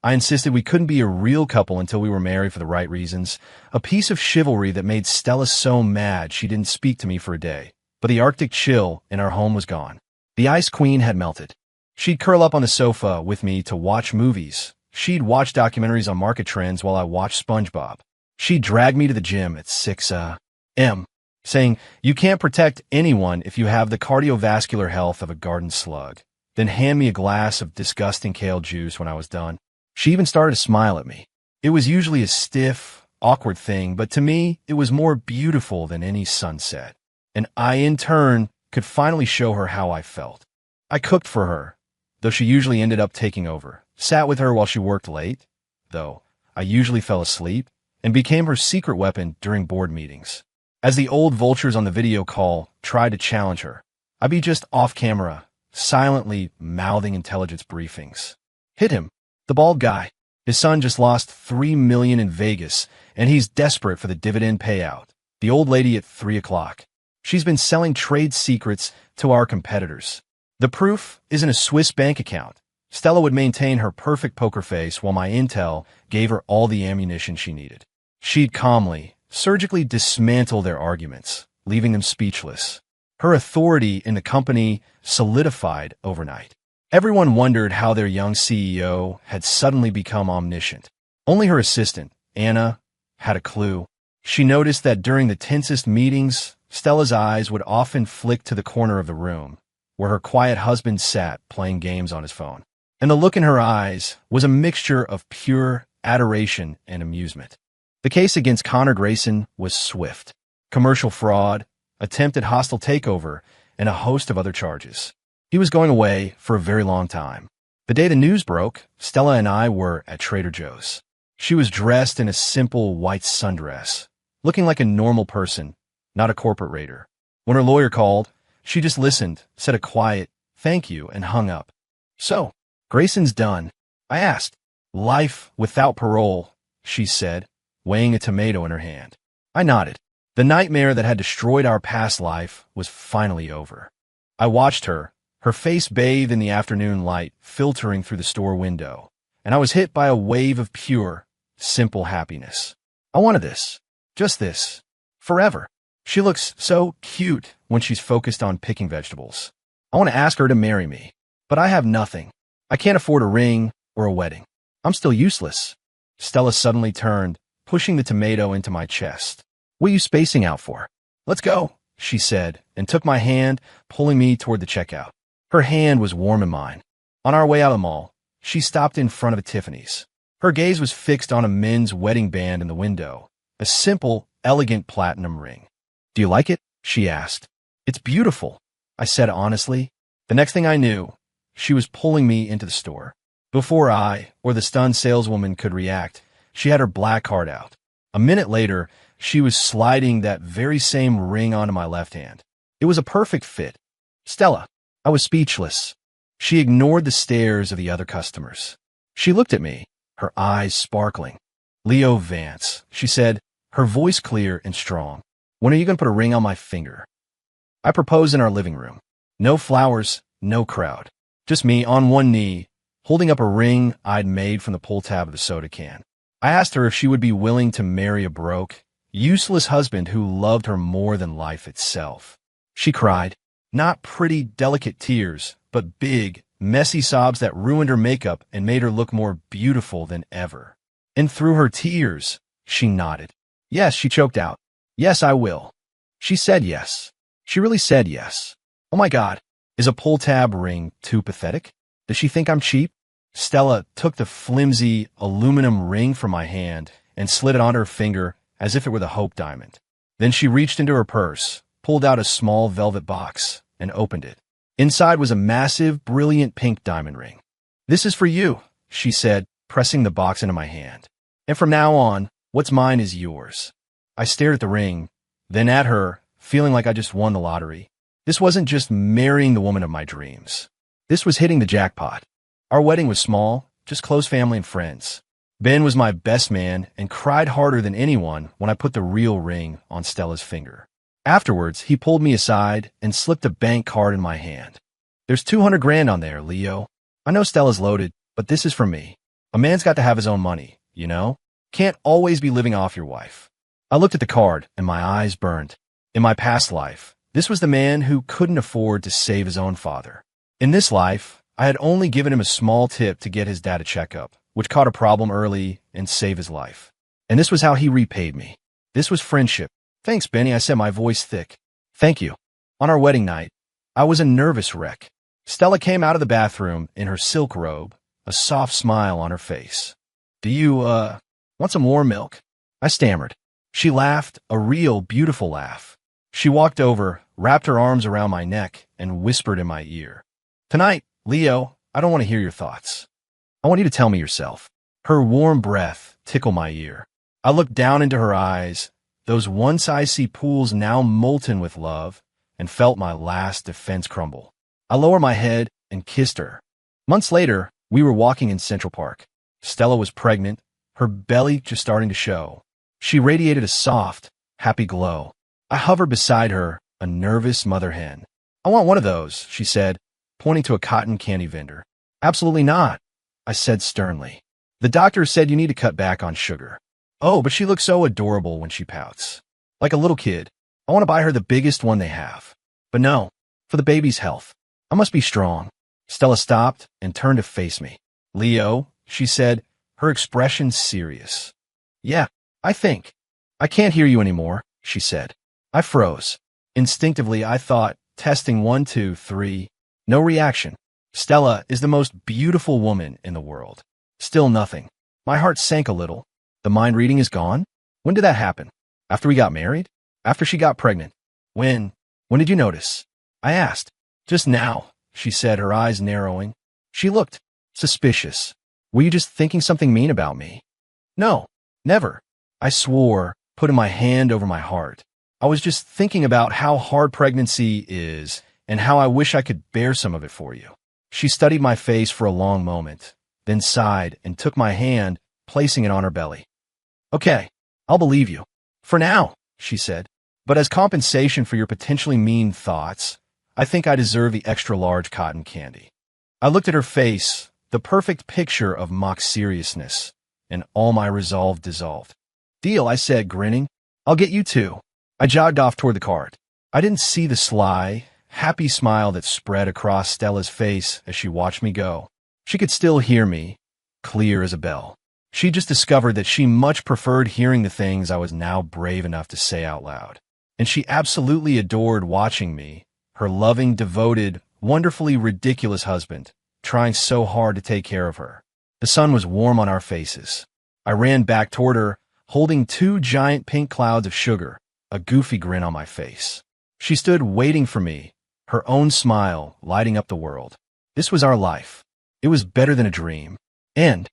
Speaker 1: I insisted we couldn't be a real couple until we were married for the right reasons, a piece of chivalry that made Stella so mad she didn't speak to me for a day. But the Arctic chill in our home was gone. The Ice Queen had melted. She'd curl up on the sofa with me to watch movies. She'd watch documentaries on market trends while I watched SpongeBob. She'd drag me to the gym at 6 a.m., saying, "You can't protect anyone if you have the cardiovascular health of a garden slug." Then hand me a glass of disgusting kale juice when I was done. She even started to smile at me. It was usually a stiff, awkward thing, but to me, it was more beautiful than any sunset. And I, in turn, could finally show her how I felt. I cooked for her, though she usually ended up taking over. Sat with her while she worked late, though I usually fell asleep, and became her secret weapon during board meetings. As the old vultures on the video call tried to challenge her, I'd be just off camera, silently mouthing intelligence briefings. Hit him. The bald guy. His son just lost $3 million in Vegas, and he's desperate for the dividend payout. The old lady at 3 o'clock. She's been selling trade secrets to our competitors. The proof is in a Swiss bank account. Stella would maintain her perfect poker face while my intel gave her all the ammunition she needed. She'd calmly, surgically dismantle their arguments, leaving them speechless. Her authority in the company solidified overnight. Everyone wondered how their young CEO had suddenly become omniscient. Only her assistant, Anna, had a clue. She noticed that during the tensest meetings, Stella's eyes would often flick to the corner of the room, where her quiet husband sat playing games on his phone. And the look in her eyes was a mixture of pure adoration and amusement. The case against Connor Grayson was swift. Commercial fraud, attempted hostile takeover, and a host of other charges. He was going away for a very long time. The day the news broke, Stella and I were at Trader Joe's. She was dressed in a simple white sundress, looking like a normal person, not a corporate raider. When her lawyer called, she just listened, said a quiet thank you, and hung up. "So, Grayson's done?" I asked. "Life without parole," she said, weighing a tomato in her hand. I nodded. The nightmare that had destroyed our past life was finally over. I watched her, her face bathed in the afternoon light filtering through the store window, and I was hit by a wave of pure, simple happiness. I wanted this. Just this. Forever. She looks so cute when she's focused on picking vegetables. I want to ask her to marry me, but I have nothing. I can't afford a ring or a wedding. I'm still useless. Stella suddenly turned, pushing the tomato into my chest. "What are you spacing out for?" "Let's go," she said, and took my hand, pulling me toward the checkout. Her hand was warm in mine. On our way out of the mall, she stopped in front of a Tiffany's. Her gaze was fixed on a men's wedding band in the window, a simple, elegant platinum ring. "Do you like it?" she asked. "It's beautiful," I said honestly. The next thing I knew, she was pulling me into the store. Before I or the stunned saleswoman could react, she had her black card out. A minute later, she was sliding that very same ring onto my left hand. It was a perfect fit. "Stella." I was speechless. She ignored the stares of the other customers. She looked at me, her eyes sparkling. "Leo Vance," she said, her voice clear and strong. "When are you going to put a ring on my finger?" I proposed in our living room. No flowers, no crowd. Just me on one knee, holding up a ring I'd made from the pull tab of the soda can. I asked her if she would be willing to marry a broke, useless husband who loved her more than life itself. She cried. Not pretty, delicate tears, but big, messy sobs that ruined her makeup and made her look more beautiful than ever. And through her tears, she nodded. "Yes," she choked out. "Yes, I will." She said yes. She really said yes. Oh my God, is a pull tab ring too pathetic? Does she think I'm cheap? Stella took the flimsy aluminum ring from my hand and slid it onto her finger as if it were the Hope Diamond. Then she reached into her purse, pulled out a small velvet box, and opened it. Inside was a massive, brilliant pink diamond ring. "This is for you," she said, pressing the box into my hand. "And from now on, what's mine is yours." I stared at the ring, then at her, feeling like I just won the lottery. This wasn't just marrying the woman of my dreams. This was hitting the jackpot. Our wedding was small, just close family and friends. Ben was my best man and cried harder than anyone when I put the real ring on Stella's finger. Afterwards, he pulled me aside and slipped a bank card in my hand. "There's 200 grand on there, Leo. I know Stella's loaded, but this is for me. A man's got to have his own money, you know? Can't always be living off your wife. I looked at the card, and my eyes burned. In my past life, this was the man who couldn't afford to save his own father. In this life, I had only given him a small tip to get his dad a checkup, which caught a problem early and saved his life. And this was how he repaid me. This was friendship. Thanks, Benny, I said, my voice thick. Thank you. On our wedding night, I was a nervous wreck. Stella came out of the bathroom in her silk robe, a soft smile on her face. Do you, want some warm milk? I stammered. She laughed, a real, beautiful laugh. She walked over, wrapped her arms around my neck, and whispered in my ear. Tonight, Leo, I don't want to hear your thoughts. I want you to tell me yourself. Her warm breath tickled my ear. I looked down into her eyes, those once-icy pools now molten with love, and felt my last defense crumble. I lowered my head and kissed her. Months later, we were walking in Central Park. Stella was pregnant, her belly just starting to show. She radiated a soft, happy glow. I hovered beside her, a nervous mother hen. I want one of those, she said, pointing to a cotton candy vendor. Absolutely not, I said sternly. The doctor said you need to cut back on sugar. Oh, but she looks so adorable when she pouts. Like a little kid. I want to buy her the biggest one they have. But no, for the baby's health. I must be strong. Stella stopped and turned to face me. Leo, she said, her expression serious. Yeah, I think. I can't hear you anymore, she said. I froze. Instinctively, I thought, testing 1, 2, 3. No reaction. Stella is the most beautiful woman in the world. Still nothing. My heart sank a little. The mind reading is gone? When did that happen? After we got married? After she got pregnant? When did you notice? I asked. Just now, she said, her eyes narrowing. She looked suspicious. Were you just thinking something mean about me? No, never. I swore, putting my hand over my heart. I was just thinking about how hard pregnancy is and how I wish I could bear some of it for you. She studied my face for a long moment, then sighed and took my hand, placing it on her belly. Okay, I'll believe you. For now, she said. But as compensation for your potentially mean thoughts, I think I deserve the extra-large cotton candy. I looked at her face, the perfect picture of mock seriousness, and all my resolve dissolved. Deal, I said, grinning. I'll get you too. I jogged off toward the cart. I didn't see the sly, happy smile that spread across Stella's face as she watched me go. She could still hear me, clear as a bell. She just discovered that she much preferred hearing the things I was now brave enough to say out loud. And she absolutely adored watching me, her loving, devoted, wonderfully ridiculous husband, trying so hard to take care of her. The sun was warm on our faces. I ran back toward her, holding 2 giant pink clouds of sugar, a goofy grin on my face. She stood waiting for me, her own smile lighting up the world. This was our life. It was better than a dream. And